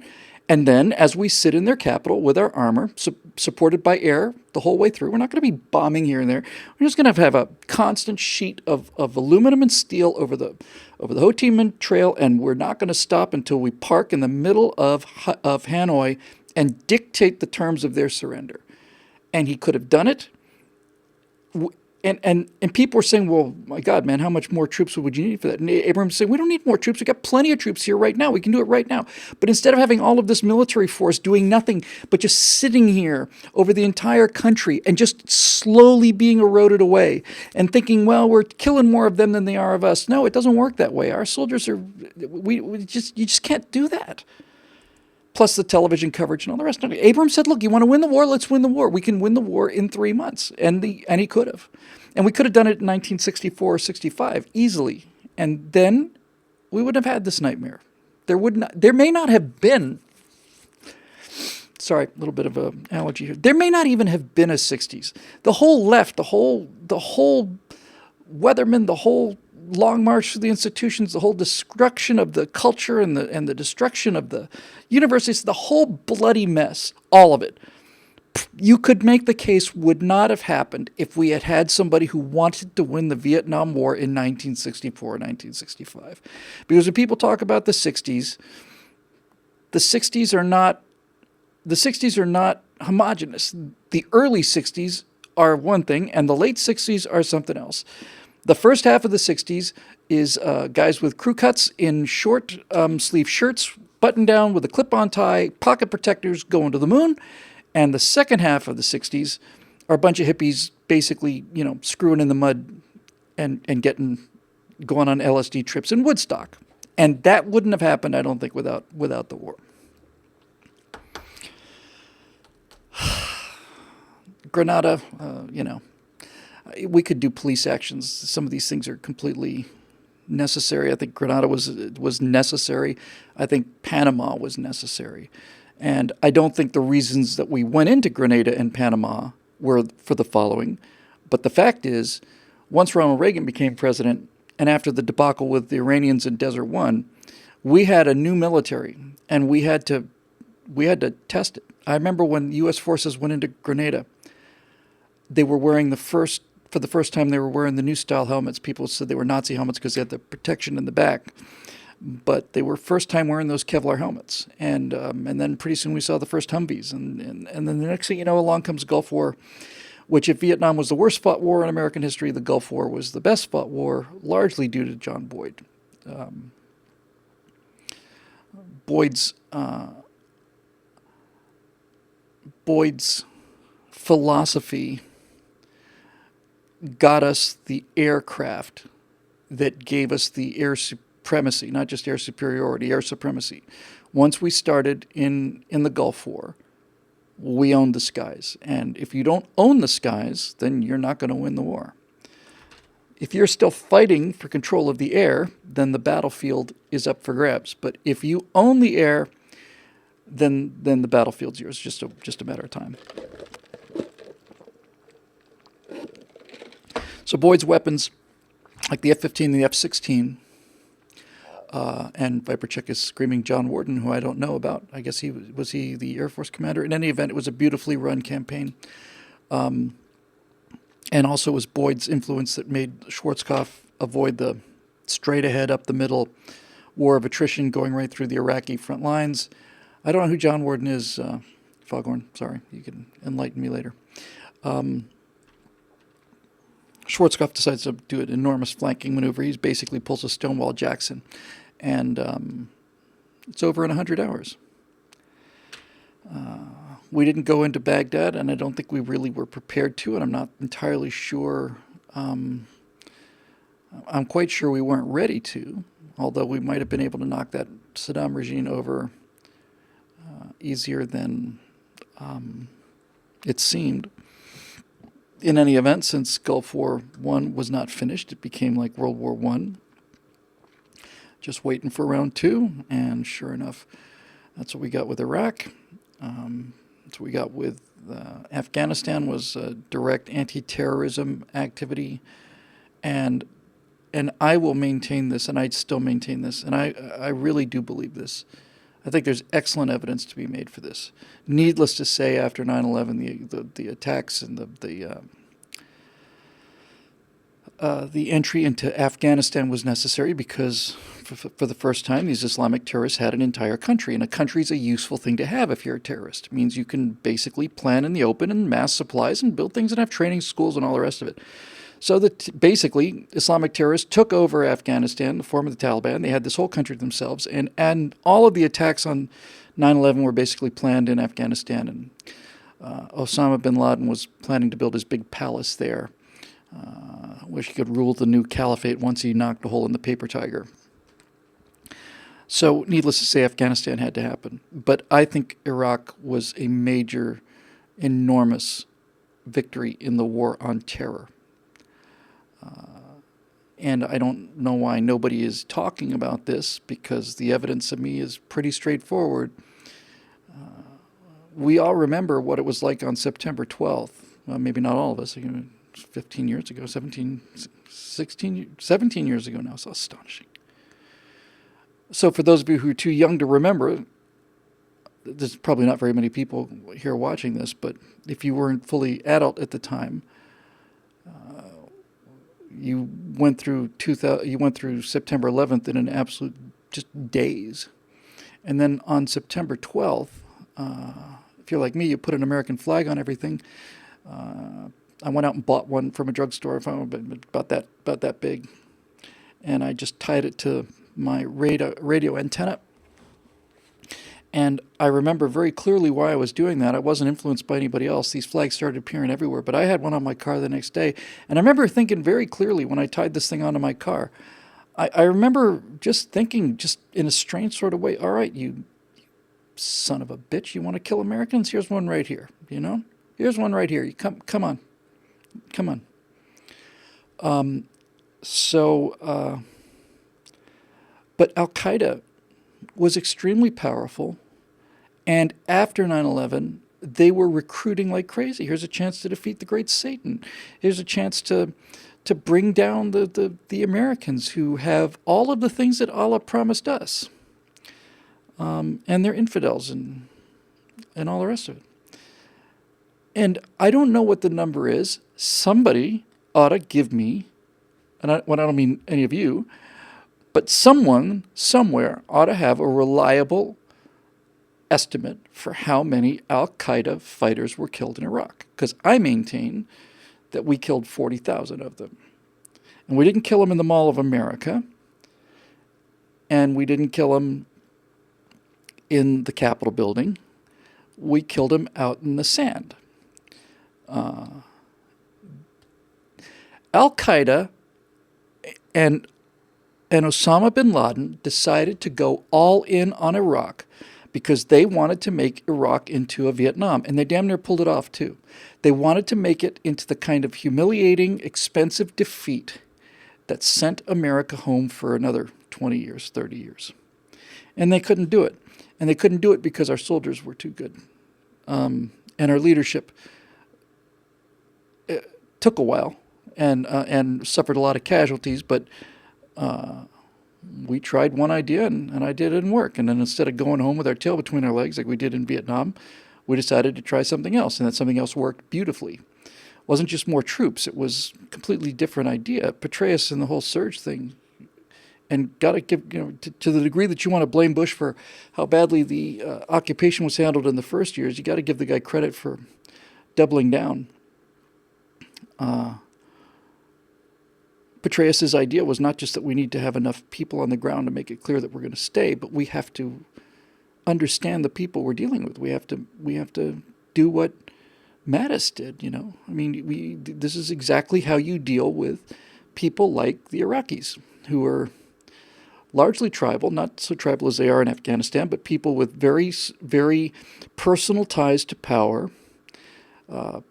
And then as we sit in their capital with our armor, supported by air the whole way through, we're not going to be bombing here and there. We're just going to have a constant sheet of aluminum and steel over the Ho Chi Minh Trail, and we're not going to stop until we park in the middle of Hanoi and dictate the terms of their surrender. And he could have done it. And people were saying, well, my God, man, how much more troops would you need for that? And Abrams said, we don't need more troops. We've got plenty of troops here right now. We can do it right now. But instead of having all of this military force doing nothing but just sitting here over the entire country and just slowly being eroded away and thinking, well, we're killing more of them than they are of us. No, it doesn't work that way. Our soldiers are, you just can't do that. Plus the television coverage and all the rest of it. Abrams said, look, you want to win the war? Let's win the war. We can win the war in 3 months. And he could have. And we could have done it in 1964 or 65 easily. And then we wouldn't have had this nightmare. There may not have been, sorry, a little bit of an allergy here. There may not even have been a 60s. The whole left, the whole Weatherman, the whole Long March through the institutions, the whole destruction of the culture and the destruction of the universities, the whole bloody mess, all of it. You could make the case would not have happened if we had had somebody who wanted to win the Vietnam War in 1964 or 1965. Because when people talk about the 60s are not homogenous. The early 60s are one thing, and the late 60s are something else. The first half of the 60s is guys with crew cuts in short sleeve shirts, button down with a clip-on tie, pocket protectors going to the moon. And the second half of the 60s are a bunch of hippies basically, screwing in the mud and going on LSD trips in Woodstock. And that wouldn't have happened, I don't think, without the war. Grenada, we could do police actions. Some of these things are completely necessary. I think Grenada was necessary. I think Panama was necessary. And I don't think the reasons that we went into Grenada and Panama were for the following. But the fact is, once Ronald Reagan became president, and after the debacle with the Iranians in Desert One, we had a new military, and we had to test it. I remember when U.S. forces went into Grenada, they were wearing for the first time, they were wearing the new style helmets. People said they were Nazi helmets because they had the protection in the back. But they were first time wearing those Kevlar helmets. And then pretty soon we saw the first Humvees. And then the next thing you know, along comes the Gulf War, which if Vietnam was the worst fought war in American history, the Gulf War was the best fought war, largely due to John Boyd. Boyd's philosophy got us the aircraft that gave us the air supremacy, not just air superiority, air supremacy. Once we started in the Gulf War, we owned the skies. And if you don't own the skies, then you're not going to win the war. If you're still fighting for control of the air, then the battlefield is up for grabs. But if you own the air, then the battlefield's yours. Just a matter of time. So Boyd's weapons, like the F-15 and the F-16, and Vipercheck is screaming John Warden, who I don't know about. I guess was he the Air Force commander? In any event, it was a beautifully run campaign. And also it was Boyd's influence that made Schwarzkopf avoid the straight ahead up the middle war of attrition going right through the Iraqi front lines. I don't know who John Warden is, Foghorn. Sorry, you can enlighten me later. Schwarzkopf decides to do an enormous flanking maneuver. He basically pulls a Stonewall Jackson, and it's over in 100 hours. We didn't go into Baghdad, and I don't think we really were prepared to, and I'm not entirely sure. I'm quite sure we weren't ready to, although we might have been able to knock that Saddam regime over easier than it seemed. In any event, since Gulf War I was not finished, it became like World War I. Just waiting for round two, and sure enough, that's what we got with Iraq. That's what we got with Afghanistan, was direct anti-terrorism activity, and I will maintain this, and I still maintain this, and I really do believe this. I think there's excellent evidence to be made for this. Needless to say, after 9/11, the attacks and the entry into Afghanistan was necessary because, for the first time, these Islamic terrorists had an entire country. And a country is a useful thing to have if you're a terrorist. It means you can basically plan in the open and mass supplies and build things and have training schools and all the rest of it. So basically, Islamic terrorists took over Afghanistan in the form of the Taliban. They had this whole country to themselves. And all of the attacks on 9/11 were basically planned in Afghanistan. And Osama bin Laden was planning to build his big palace there. Wish he could rule the new caliphate once he knocked a hole in the paper tiger. So, needless to say, Afghanistan had to happen. But I think Iraq was a major, enormous victory in the war on terror. And I don't know why nobody is talking about this, because the evidence to me is pretty straightforward. We all remember what it was like on September 12th. Well, maybe not all of us. 15 years ago, 17 years ago now. So astonishing. So for those of you who are too young to remember, there's probably not very many people here watching this, but if you weren't fully adult at the time, you went through September 11th in an absolute just daze. And then on September 12th, if you're like me, you put an American flag on everything. I went out and bought one from a drugstore, about that big, and I just tied it to my radio antenna. And I remember very clearly why I was doing that. I wasn't influenced by anybody else. These flags started appearing everywhere, but I had one on my car the next day. And I remember thinking very clearly when I tied this thing onto my car, I remember just thinking, just in a strange sort of way, all right, you son of a bitch, you want to kill Americans? Here's one right here, Here's one right here. You come on. But Al-Qaeda was extremely powerful, and after 9/11, they were recruiting like crazy. Here's a chance to defeat the great Satan. Here's a chance to bring down the Americans who have all of the things that Allah promised us. And they're infidels and all the rest of it. And I don't know what the number is. Somebody ought to give me, and I don't mean any of you, but someone somewhere ought to have a reliable estimate for how many Al-Qaeda fighters were killed in Iraq. Because I maintain that we killed 40,000 of them. And we didn't kill them in the Mall of America. And we didn't kill them in the Capitol building. We killed them out in the sand. Al-Qaeda and Osama bin Laden decided to go all in on Iraq because they wanted to make Iraq into a Vietnam, and they damn near pulled it off too. They wanted to make it into the kind of humiliating, expensive defeat that sent America home for another 20 years, 30 years. And they couldn't do it. And they couldn't do it because our soldiers were too good. And our leadership took a while and suffered a lot of casualties, but we tried one idea and I didn't work. And then instead of going home with our tail between our legs like we did in Vietnam, we decided to try something else, and that something else worked beautifully. It wasn't just more troops, it was a completely different idea. Petraeus and the whole surge thing. And got to give, to the degree that you want to blame Bush for how badly the occupation was handled in the first years, you got to give the guy credit for doubling down. Petraeus' idea was not just that we need to have enough people on the ground to make it clear that we're going to stay, but we have to understand the people we're dealing with. We have to do what Mattis did. I mean, this is exactly how you deal with people like the Iraqis, who are largely tribal, not so tribal as they are in Afghanistan, but people with very, very personal ties to power,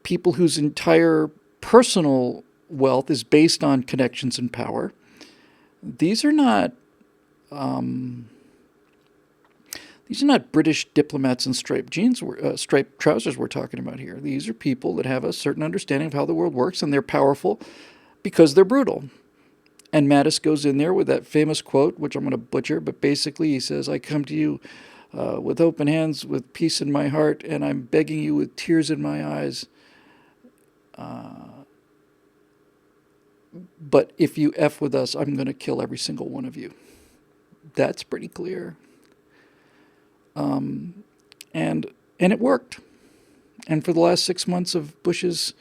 people whose entire personal wealth is based on connections and power. These are not These are not British diplomats in striped jeans, striped trousers we're talking about here. These are people that have a certain understanding of how the world works, and they're powerful because they're brutal. And Mattis goes in there with that famous quote, which I'm going to butcher, but basically he says, I come to you with open hands, with peace in my heart, and I'm begging you with tears in my eyes. But if you F with us, I'm going to kill every single one of you. That's pretty clear. And it worked. And for the last 6 months of Bush's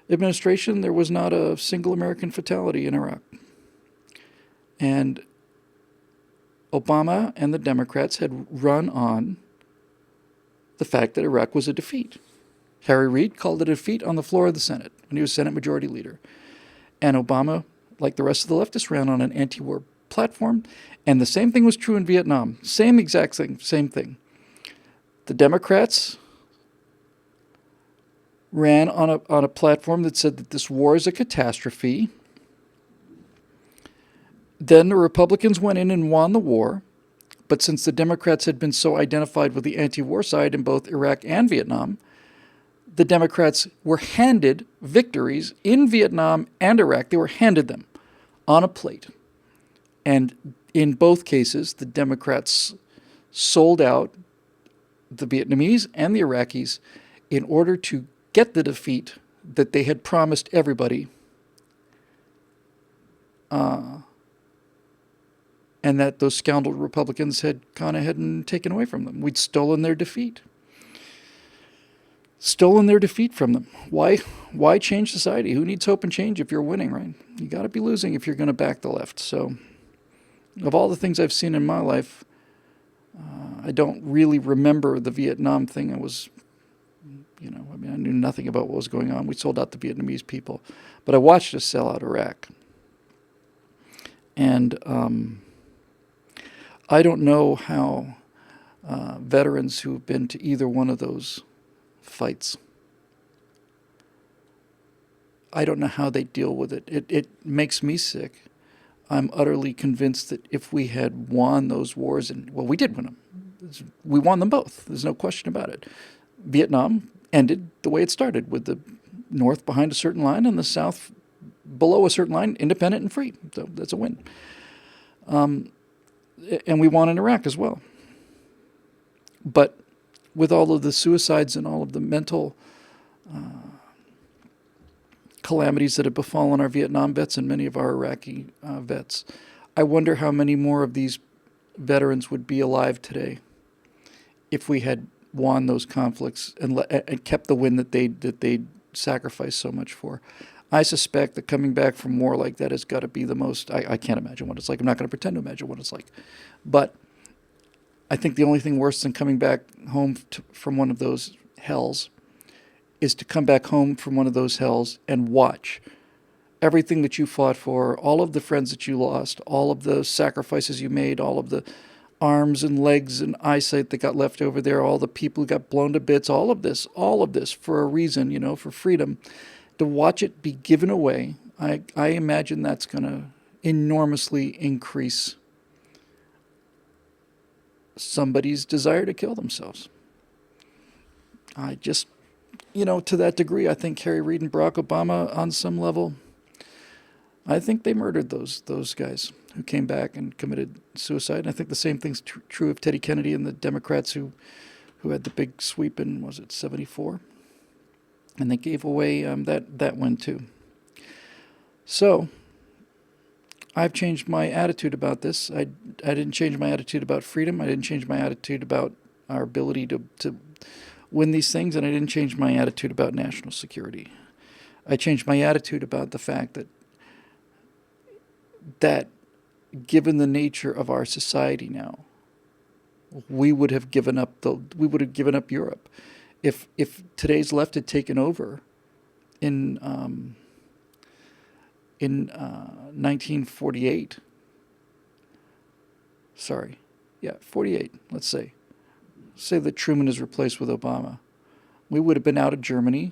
administration, there was not a single American fatality in Iraq. And Obama and the Democrats had run on the fact that Iraq was a defeat. Harry Reid called it a defeat on the floor of the Senate when he was Senate Majority Leader. And Obama, like the rest of the leftists, ran on an anti-war platform. And the same thing was true in Vietnam. Same exact thing, same thing. The Democrats ran on a platform that said that this war is a catastrophe. Then the Republicans went in and won the war. But since the Democrats had been so identified with the anti-war side in both Iraq and Vietnam, the Democrats were handed victories in Vietnam and Iraq. They were handed them on a plate. And in both cases, the Democrats sold out the Vietnamese and the Iraqis in order to get the defeat that they had promised everybody. And that those scoundrel Republicans had gone ahead and taken away from them. We'd stolen their defeat. Stolen their defeat from them. Why change society? Who needs hope and change if you're winning, right? You got to be losing if you're going to back the left. So, of all the things I've seen in my life, I don't really remember the Vietnam thing. I knew nothing about what was going on. We sold out the Vietnamese people. But I watched us sell out Iraq. And I don't know how veterans who've been to either one of those fights, I don't know how they deal with it. It makes me sick. I'm utterly convinced that if we had won those wars, we did win them. We won them both. There's no question about it. Vietnam ended the way it started, with the North behind a certain line and the South below a certain line, independent and free. So that's a win. And we won in Iraq as well. But with all of the suicides and all of the mental calamities that have befallen our Vietnam vets and many of our Iraqi vets, I wonder how many more of these veterans would be alive today if we had won those conflicts and kept the win that they sacrificed so much for. I suspect that coming back from war like that has got to be the most... I can't imagine what it's like. I'm not going to pretend to imagine what it's like. But I think the only thing worse than coming back home from one of those hells is to come back home from one of those hells and watch everything that you fought for, all of the friends that you lost, all of the sacrifices you made, all of the arms and legs and eyesight that got left over there, all the people who got blown to bits, all of this for a reason, for freedom. To watch it be given away, I imagine that's going to enormously increase somebody's desire to kill themselves. I just, to that degree, I think Harry Reid and Barack Obama, on some level, I think they murdered those guys who came back and committed suicide. And I think the same thing's true of Teddy Kennedy and the Democrats who had the big sweep in, was it 74? And they gave away that win too. So I've changed my attitude about this. I didn't change my attitude about freedom. I didn't change my attitude about our ability to win these things. And I didn't change my attitude about national security. I changed my attitude about the fact that given the nature of our society now, we would have given up Europe. If today's left had taken over in 1948, 48, let's say that Truman is replaced with Obama, we would have been out of Germany.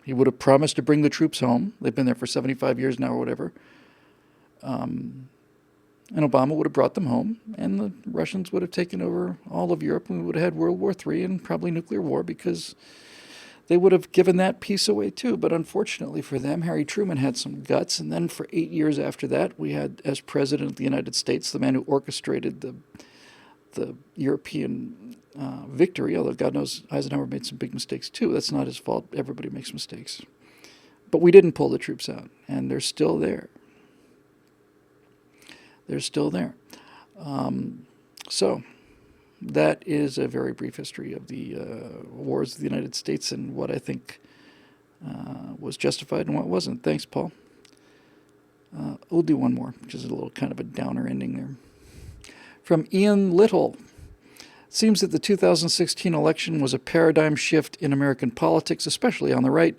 He would have promised to bring the troops home. They've been there for 75 years now or whatever. And Obama would have brought them home, and the Russians would have taken over all of Europe, and we would have had World War III and probably nuclear war, because they would have given that piece away too. But unfortunately for them, Harry Truman had some guts, and then for 8 years after that, we had, as President of the United States, the man who orchestrated the European victory, although God knows Eisenhower made some big mistakes too. That's not his fault. Everybody makes mistakes. But we didn't pull the troops out, and they're still there. They're still there. So that is a very brief history of the wars of the United States and what I think was justified and what wasn't. Thanks, Paul. We'll do one more, which is a little kind of a downer ending there. From Ian Little. It seems that the 2016 election was a paradigm shift in American politics, especially on the right.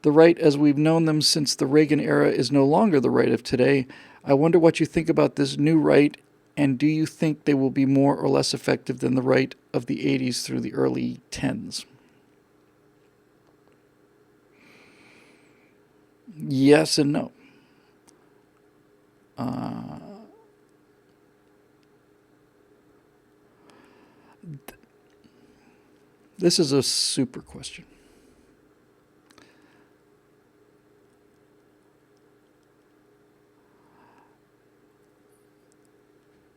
The right, as we've known them since the Reagan era, is no longer the right of today. I wonder what you think about this new right, and do you think they will be more or less effective than the right of the 80s through the early 10s? Yes and no. This is a super question.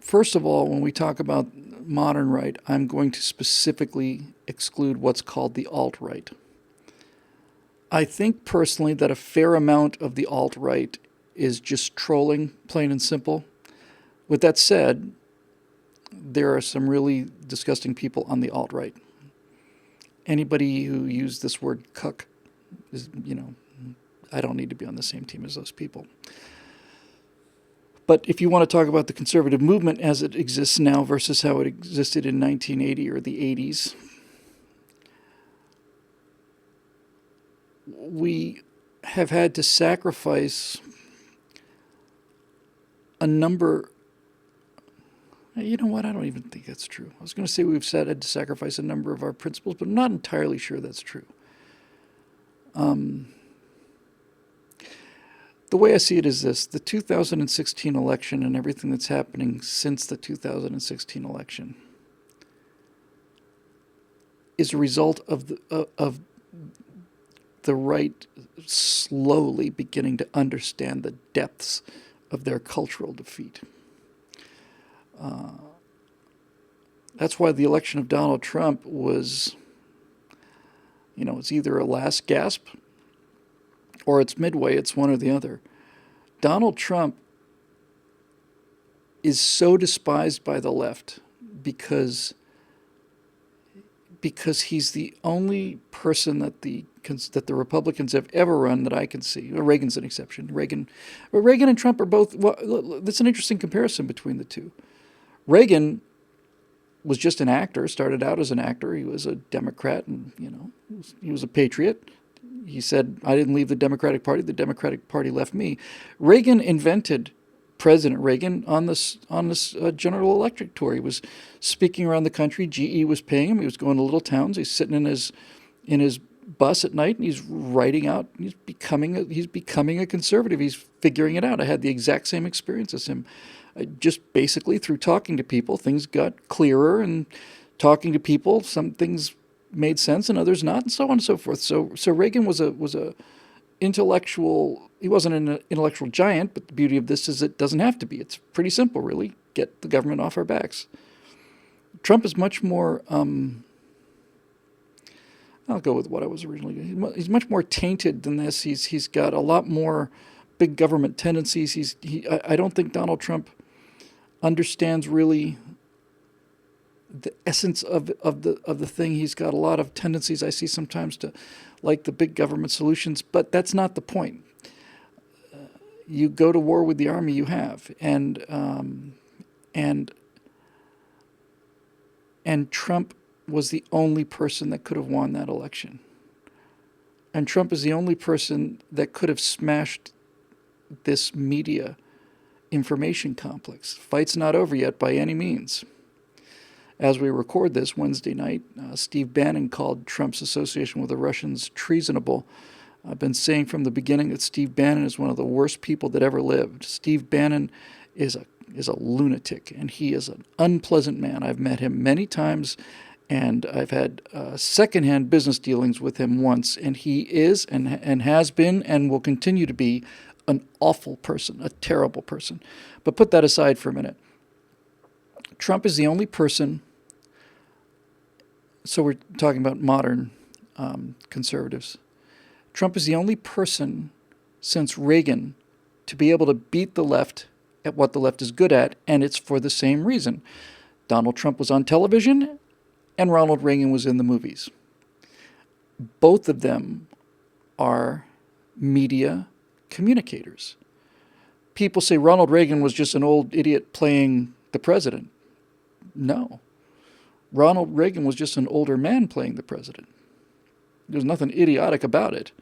First of all, when we talk about modern right, I'm going to specifically exclude what's called the alt-right. I think personally that a fair amount of the alt-right is just trolling, plain and simple. With that said, there are some really disgusting people on the alt-right. Anybody who used this word cuck is, I don't need to be on the same team as those people. But if you want to talk about the conservative movement as it exists now versus how it existed in 1980 or the 80s, we have had to sacrifice a number. You know what? I don't even think that's true. I was going to say we've had to sacrifice a number of our principles, but I'm not entirely sure that's true. The way I see it is this: the 2016 election and everything that's happening since the 2016 election is a result of the right slowly beginning to understand the depths of their cultural defeat. That's why the election of Donald Trump was, it's either a last gasp or it's midway. It's one or the other. Donald Trump is so despised by the left because he's the only person that the Republicans have ever run that I can see. Well, Reagan's an exception. Reagan and Trump are both. Well, that's an interesting comparison between the two. Reagan was just an actor. Started out as an actor. He was a Democrat, and he was a patriot. He said, "I didn't leave the Democratic Party. The Democratic Party left me." President Reagan on this General Electric tour. He was speaking around the country. GE was paying him. He was going to little towns. He's sitting in his bus at night, and he's writing out. He's becoming a conservative. He's figuring it out. I had the exact same experience as him. Just basically through talking to people, things got clearer, and talking to people, some things made sense and others not, and so on and so forth. So Reagan was a intellectual. He wasn't an intellectual giant, but the beauty of this is it doesn't have to be. It's pretty simple, really. Get the government off our backs. Trump is much more. I'll go with what I was originally. He's much more tainted than this. He's got a lot more big government tendencies. I don't think Donald Trump understands really the essence of the thing. He's got a lot of tendencies I see sometimes to like the big government solutions, but that's not the point. You go to war with the army you have, and Trump was the only person that could have won that election. And Trump is the only person that could have smashed this media information complex. Fight's not over yet by any means. As we record this Wednesday night, Steve Bannon called Trump's association with the Russians treasonable. I've been saying from the beginning that Steve Bannon is one of the worst people that ever lived. Steve Bannon is is a lunatic, and he is an unpleasant man. I've met him many times, and I've had secondhand business dealings with him once, and he is and has been and will continue to be an awful person, a terrible person. But put that aside for a minute. Trump is the only person, so we're talking about modern conservatives. Trump is the only person since Reagan to be able to beat the left at what the left is good at, and it's for the same reason. Donald Trump was on television, and Ronald Reagan was in the movies. Both of them are media communicators. People say Ronald Reagan was just an old idiot playing the president. No. Ronald Reagan was just an older man playing the president. There's nothing idiotic about it.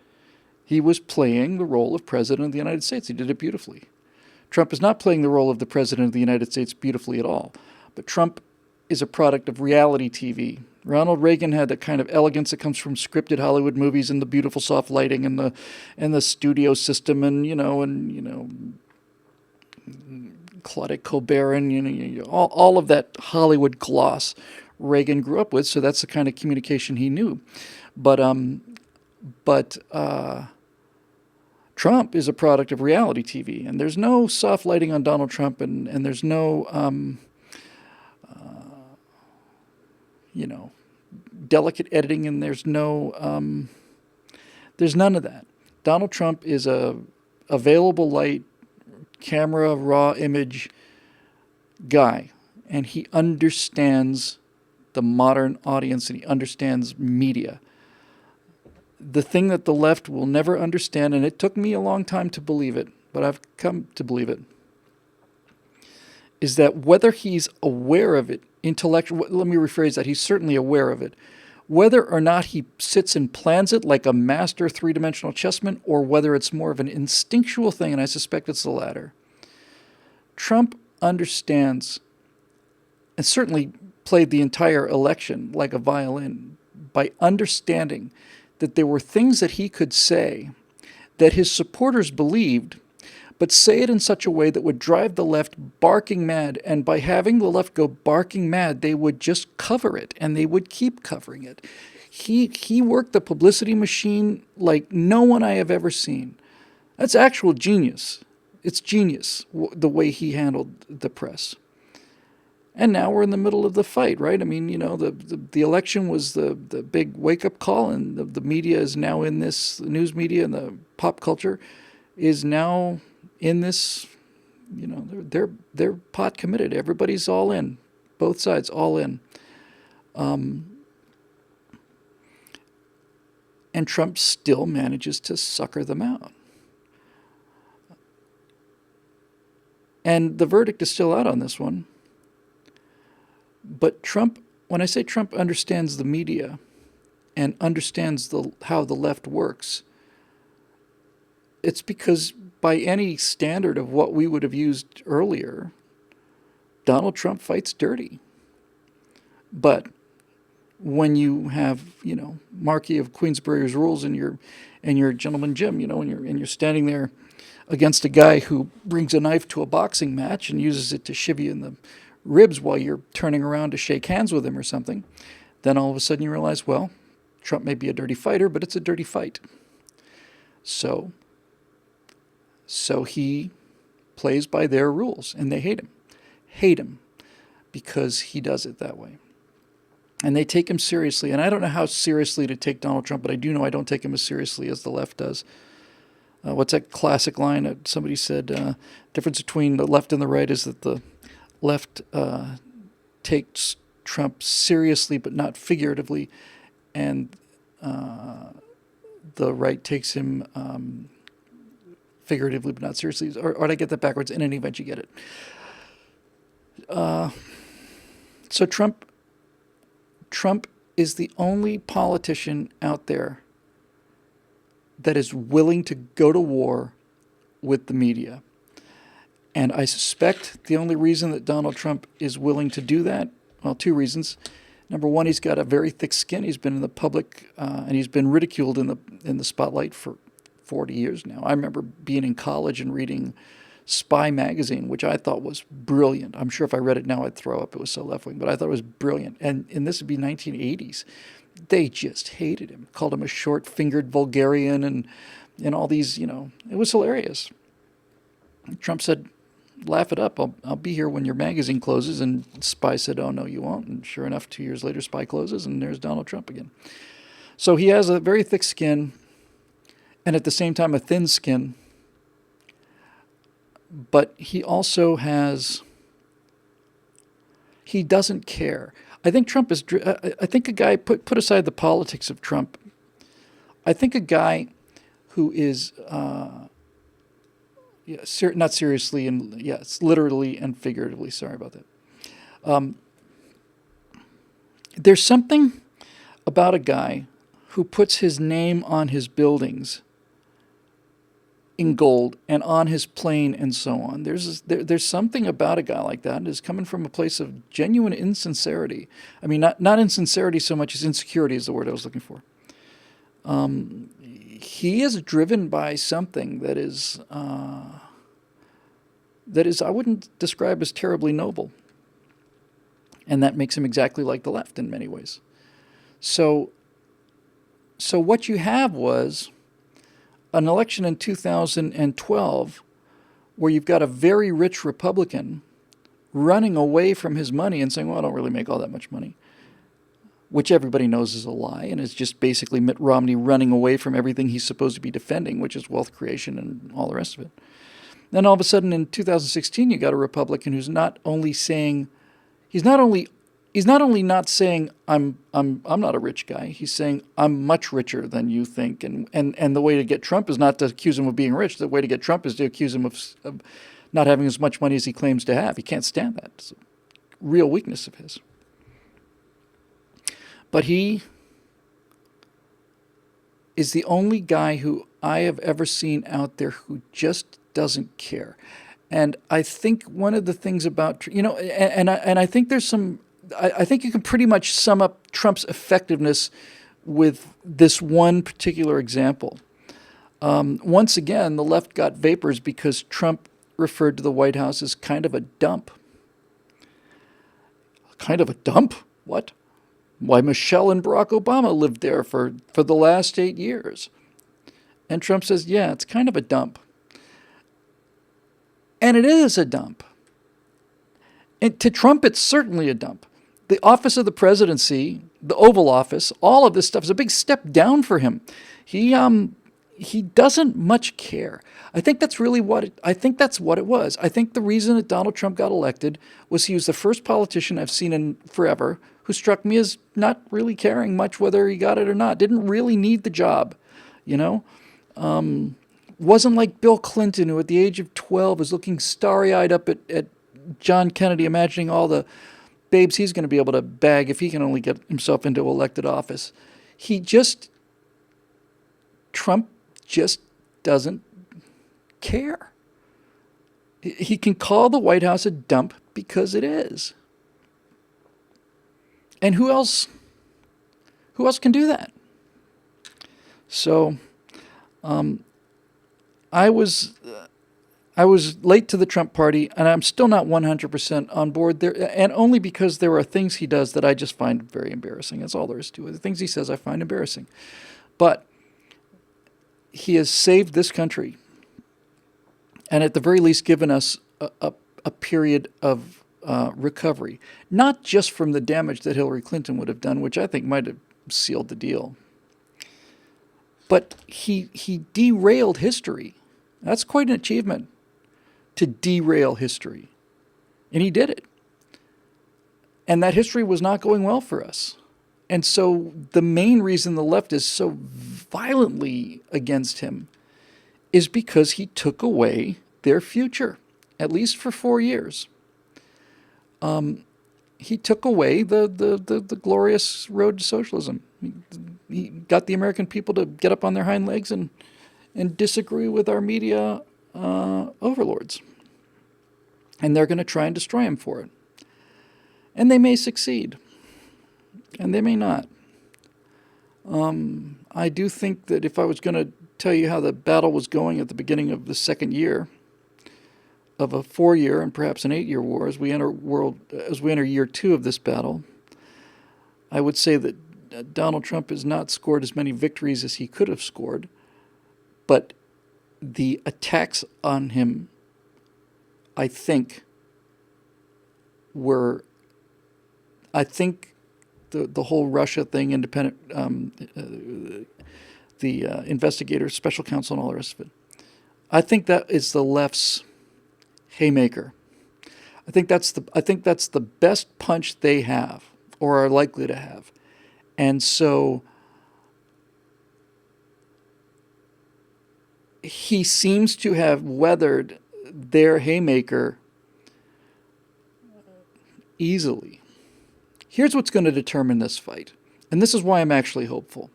He was playing the role of President of the United States. He did it beautifully. Trump is not playing the role of the President of the United States beautifully at all. But Trump is a product of reality TV. Ronald Reagan had that kind of elegance that comes from scripted Hollywood movies and the beautiful soft lighting and the studio system and Claude Colbert and all of that Hollywood gloss Reagan grew up with. So that's the kind of communication he knew. But Trump is a product of reality TV, and there's no soft lighting on Donald Trump, and there's no delicate editing, and there's none of that. Donald Trump is a available light, camera, raw image guy, and he understands the modern audience, and he understands media. The thing that the left will never understand, and it took me a long time to believe it, but I've come to believe it, is that whether he's aware of it intellectually, let me rephrase that, he's certainly aware of it, whether or not he sits and plans it like a master three-dimensional chessman, or whether it's more of an instinctual thing, and I suspect it's the latter. Trump understands, and certainly played the entire election like a violin, by understanding that there were things that he could say that his supporters believed, but say it in such a way that would drive the left barking mad. And by having the left go barking mad, they would just cover it, and they would keep covering it. He worked the publicity machine like no one I have ever seen. That's actual genius. It's genius, the way he handled the press. And now we're in the middle of the fight, right? I mean, the election was the big wake-up call, and the media is now in this, the news media and the pop culture is now in this, they're pot committed. Everybody's all in, both sides all in. And Trump still manages to sucker them out. And the verdict is still out on this one. But Trump, when I say Trump understands the media and understands how the left works, it's because by any standard of what we would have used earlier, Donald Trump fights dirty. But when you have, Marquis of Queensberry's rules and you're Gentleman Jim, and you're standing there against a guy who brings a knife to a boxing match and uses it to shiv you in the ribs while you're turning around to shake hands with him or something, then all of a sudden you realize, well, Trump may be a dirty fighter, but it's a dirty fight. So he plays by their rules, and they hate him because he does it that way. And they take him seriously, and I don't know how seriously to take Donald Trump, but I do know I don't take him as seriously as the left does. What's that classic line that somebody said, difference between the left and the right is that the left takes Trump seriously but not figuratively, and the right takes him figuratively but not seriously. Or did I get that backwards? In any event, you get it. So Trump is the only politician out there that is willing to go to war with the media. And I suspect the only reason that Donald Trump is willing to do that, well, two reasons. Number one, he's got a very thick skin. He's been in the public, and he's been ridiculed in the spotlight for 40 years now. I remember being in college and reading Spy magazine, which I thought was brilliant. I'm sure if I read it now, I'd throw up. It was so left-wing, but I thought it was brilliant. And this would be 1980s. They just hated him, called him a short-fingered vulgarian and all these, it was hilarious. Trump said, laugh it up. I'll be here when your magazine closes. And Spy said, oh, no, you won't. And sure enough, 2 years later, Spy closes, and there's Donald Trump again. So he has a very thick skin and at the same time a thin skin. But he also he doesn't care. I think Trump is, I think a guy, put aside the politics of Trump, I think a guy who is, not seriously, and yes, literally and figuratively, sorry about that. There's something about a guy who puts his name on his buildings in gold and on his plane and so on. There's something about a guy like that is coming from a place of genuine insincerity. I mean, not insincerity so much as insecurity is the word I was looking for. He is driven by something that is I wouldn't describe as terribly noble. And that makes him exactly like the left in many ways. So what you have was an election in 2012 where you've got a very rich Republican running away from his money and saying, well, I don't really make all that much money, which everybody knows is a lie, and is just basically Mitt Romney running away from everything he's supposed to be defending, which is wealth creation and all the rest of it. Then all of a sudden in 2016, you got a Republican who's not only saying, he's not only not saying I'm not a rich guy. He's saying I'm much richer than you think, and the way to get Trump is not to accuse him of being rich. The way to get Trump is to accuse him of not having as much money as he claims to have. He can't stand that. It's a real weakness of his. But he is the only guy who I have ever seen out there who just doesn't care. And I think one of the things about, and I think there's some, I think you can pretty much sum up Trump's effectiveness with this one particular example. Once again, the left got vapors because Trump referred to the White House as kind of a dump. Kind of a dump? What? Why, Michelle and Barack Obama lived there for the last 8 years. And Trump says, yeah, it's kind of a dump. And it is a dump. And to Trump, it's certainly a dump. The office of the presidency, the Oval Office, all of this stuff is a big step down for him. He doesn't much care. I think that's really that's what it was. I think the reason that Donald Trump got elected was he was the first politician I've seen in forever who struck me as not really caring much whether he got it or not. Didn't really need the job, Wasn't like Bill Clinton, who at the age of 12 is looking starry-eyed up at John Kennedy, imagining all the babes he's going to be able to bag if he can only get himself into elected office. Trump just doesn't care. He can call the White House a dump because it is. And who else can do that? So, I was late to the Trump party, and I'm still not 100% on board there, and only because there are things he does that I just find very embarrassing. That's all there is to it. The things he says I find embarrassing. But he has saved this country, and at the very least given us a period of recovery, not just from the damage that Hillary Clinton would have done, which I think might have sealed the deal, but he derailed history. That's quite an achievement, to derail history. And he did it. And that history was not going well for us. And so the main reason the left is so violently against him is because he took away their future, at least for 4 years. He took away the glorious road to socialism. He got the American people to get up on their hind legs and disagree with our media overlords. And they're going to try and destroy him for it. And they may succeed. And they may not. I do think that if I was going to tell you how the battle was going at the beginning of the second year, of a 4-year and perhaps an 8-year war as we enter year 2 of this battle. I would say that Donald Trump has not scored as many victories as he could have scored, but the attacks on him, I think, were, I think the whole Russia thing, independent, the investigators, special counsel, and all the rest of it. I think that is the left's haymaker. I think that's the best punch they have or are likely to have, and so he seems to have weathered their haymaker easily. Here's what's going to determine this fight, and this is why I'm actually hopeful.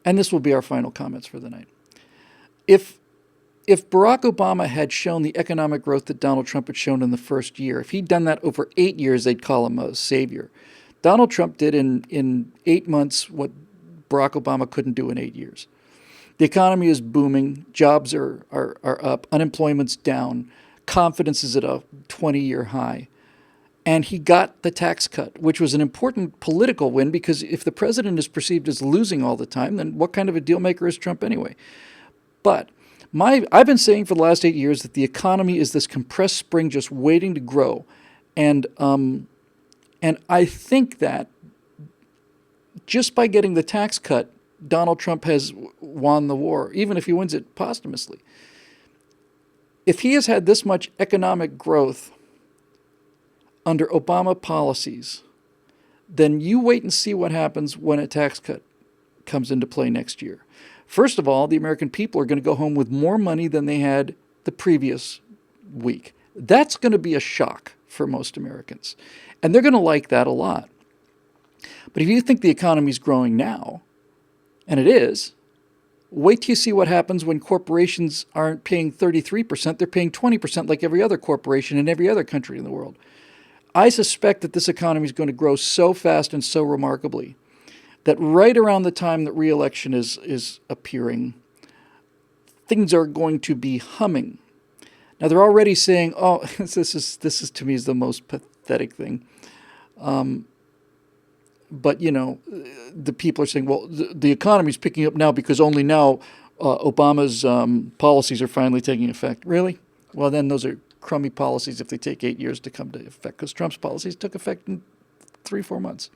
And this will be our final comments for the night. If Barack Obama had shown the economic growth that Donald Trump had shown in the first year, if he'd done that over 8 years, they'd call him a savior. Donald Trump did in 8 months what Barack Obama couldn't do in 8 years. The economy is booming. Jobs are up. Unemployment's down. Confidence is at a 20-year high. And he got the tax cut, which was an important political win, because if the president is perceived as losing all the time, then what kind of a deal maker is Trump anyway? But I've been saying for the last 8 years that the economy is this compressed spring just waiting to grow. And I think that just by getting the tax cut, Donald Trump has won the war, even if he wins it posthumously. If he has had this much economic growth under Obama policies, then you wait and see what happens when a tax cut comes into play next year. First of all, the American people are going to go home with more money than they had the previous week. That's going to be a shock for most Americans. And they're going to like that a lot. But if you think the economy is growing now, and it is, wait till you see what happens when corporations aren't paying 33%, they're paying 20% like every other corporation in every other country in the world. I suspect that this economy is going to grow so fast and so remarkably that right around the time that re-election is appearing, things are going to be humming. Now they're already saying, "Oh, this is to me is the most pathetic thing." But the people are saying, "Well, the economy is picking up now because only now Obama's policies are finally taking effect." Really? Well, then those are crummy policies if they take 8 years to come to effect, because Trump's policies took effect in 3-4 months.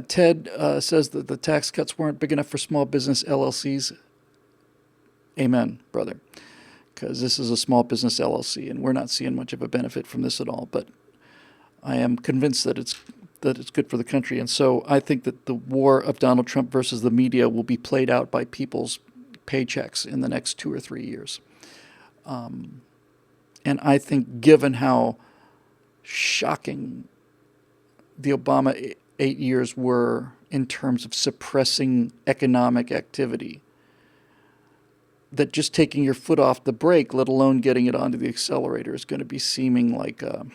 Ted says that the tax cuts weren't big enough for small business LLCs. Amen, brother, because this is a small business LLC, and we're not seeing much of a benefit from this at all. But I am convinced that it's good for the country, and so I think that the war of Donald Trump versus the media will be played out by people's paychecks in the next 2 or 3 years. And I think given how shocking the Obama 8 years were in terms of suppressing economic activity, that just taking your foot off the brake, let alone getting it onto the accelerator, is going to be seeming like a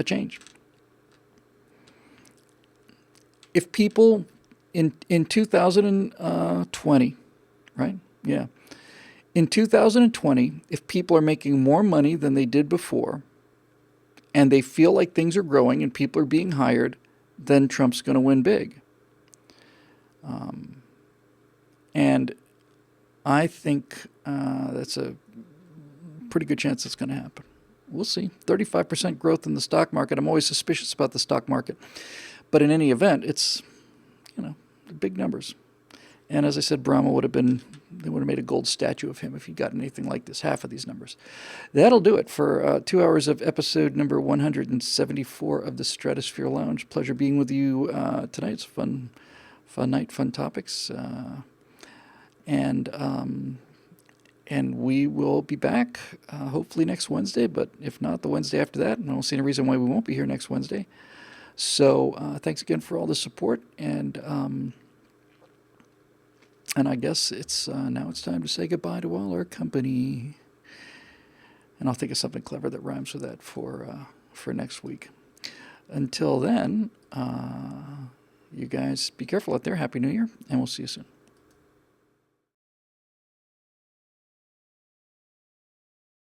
change. If people in 2020, right? Yeah. In 2020, if people are making more money than they did before, and they feel like things are growing and people are being hired, then Trump's going to win big. And I think that's a pretty good chance that's going to happen. We'll see. 35% growth in the stock market. I'm always suspicious about the stock market. But in any event, it's, big numbers. And as I said, they would have made a gold statue of him if he'd gotten anything like this, half of these numbers. That'll do it for 2 hours of episode number 174 of the Stratosphere Lounge. Pleasure being with you tonight. It's a fun night, fun topics. And we will be back hopefully next Wednesday, but if not, the Wednesday after that. And I don't see any reason why we won't be here next Wednesday. So thanks again for all the support, and I guess now it's time to say goodbye to all our company. And I'll think of something clever that rhymes with that for next week. Until then, You guys be careful out there. Happy New Year, and we'll see you soon.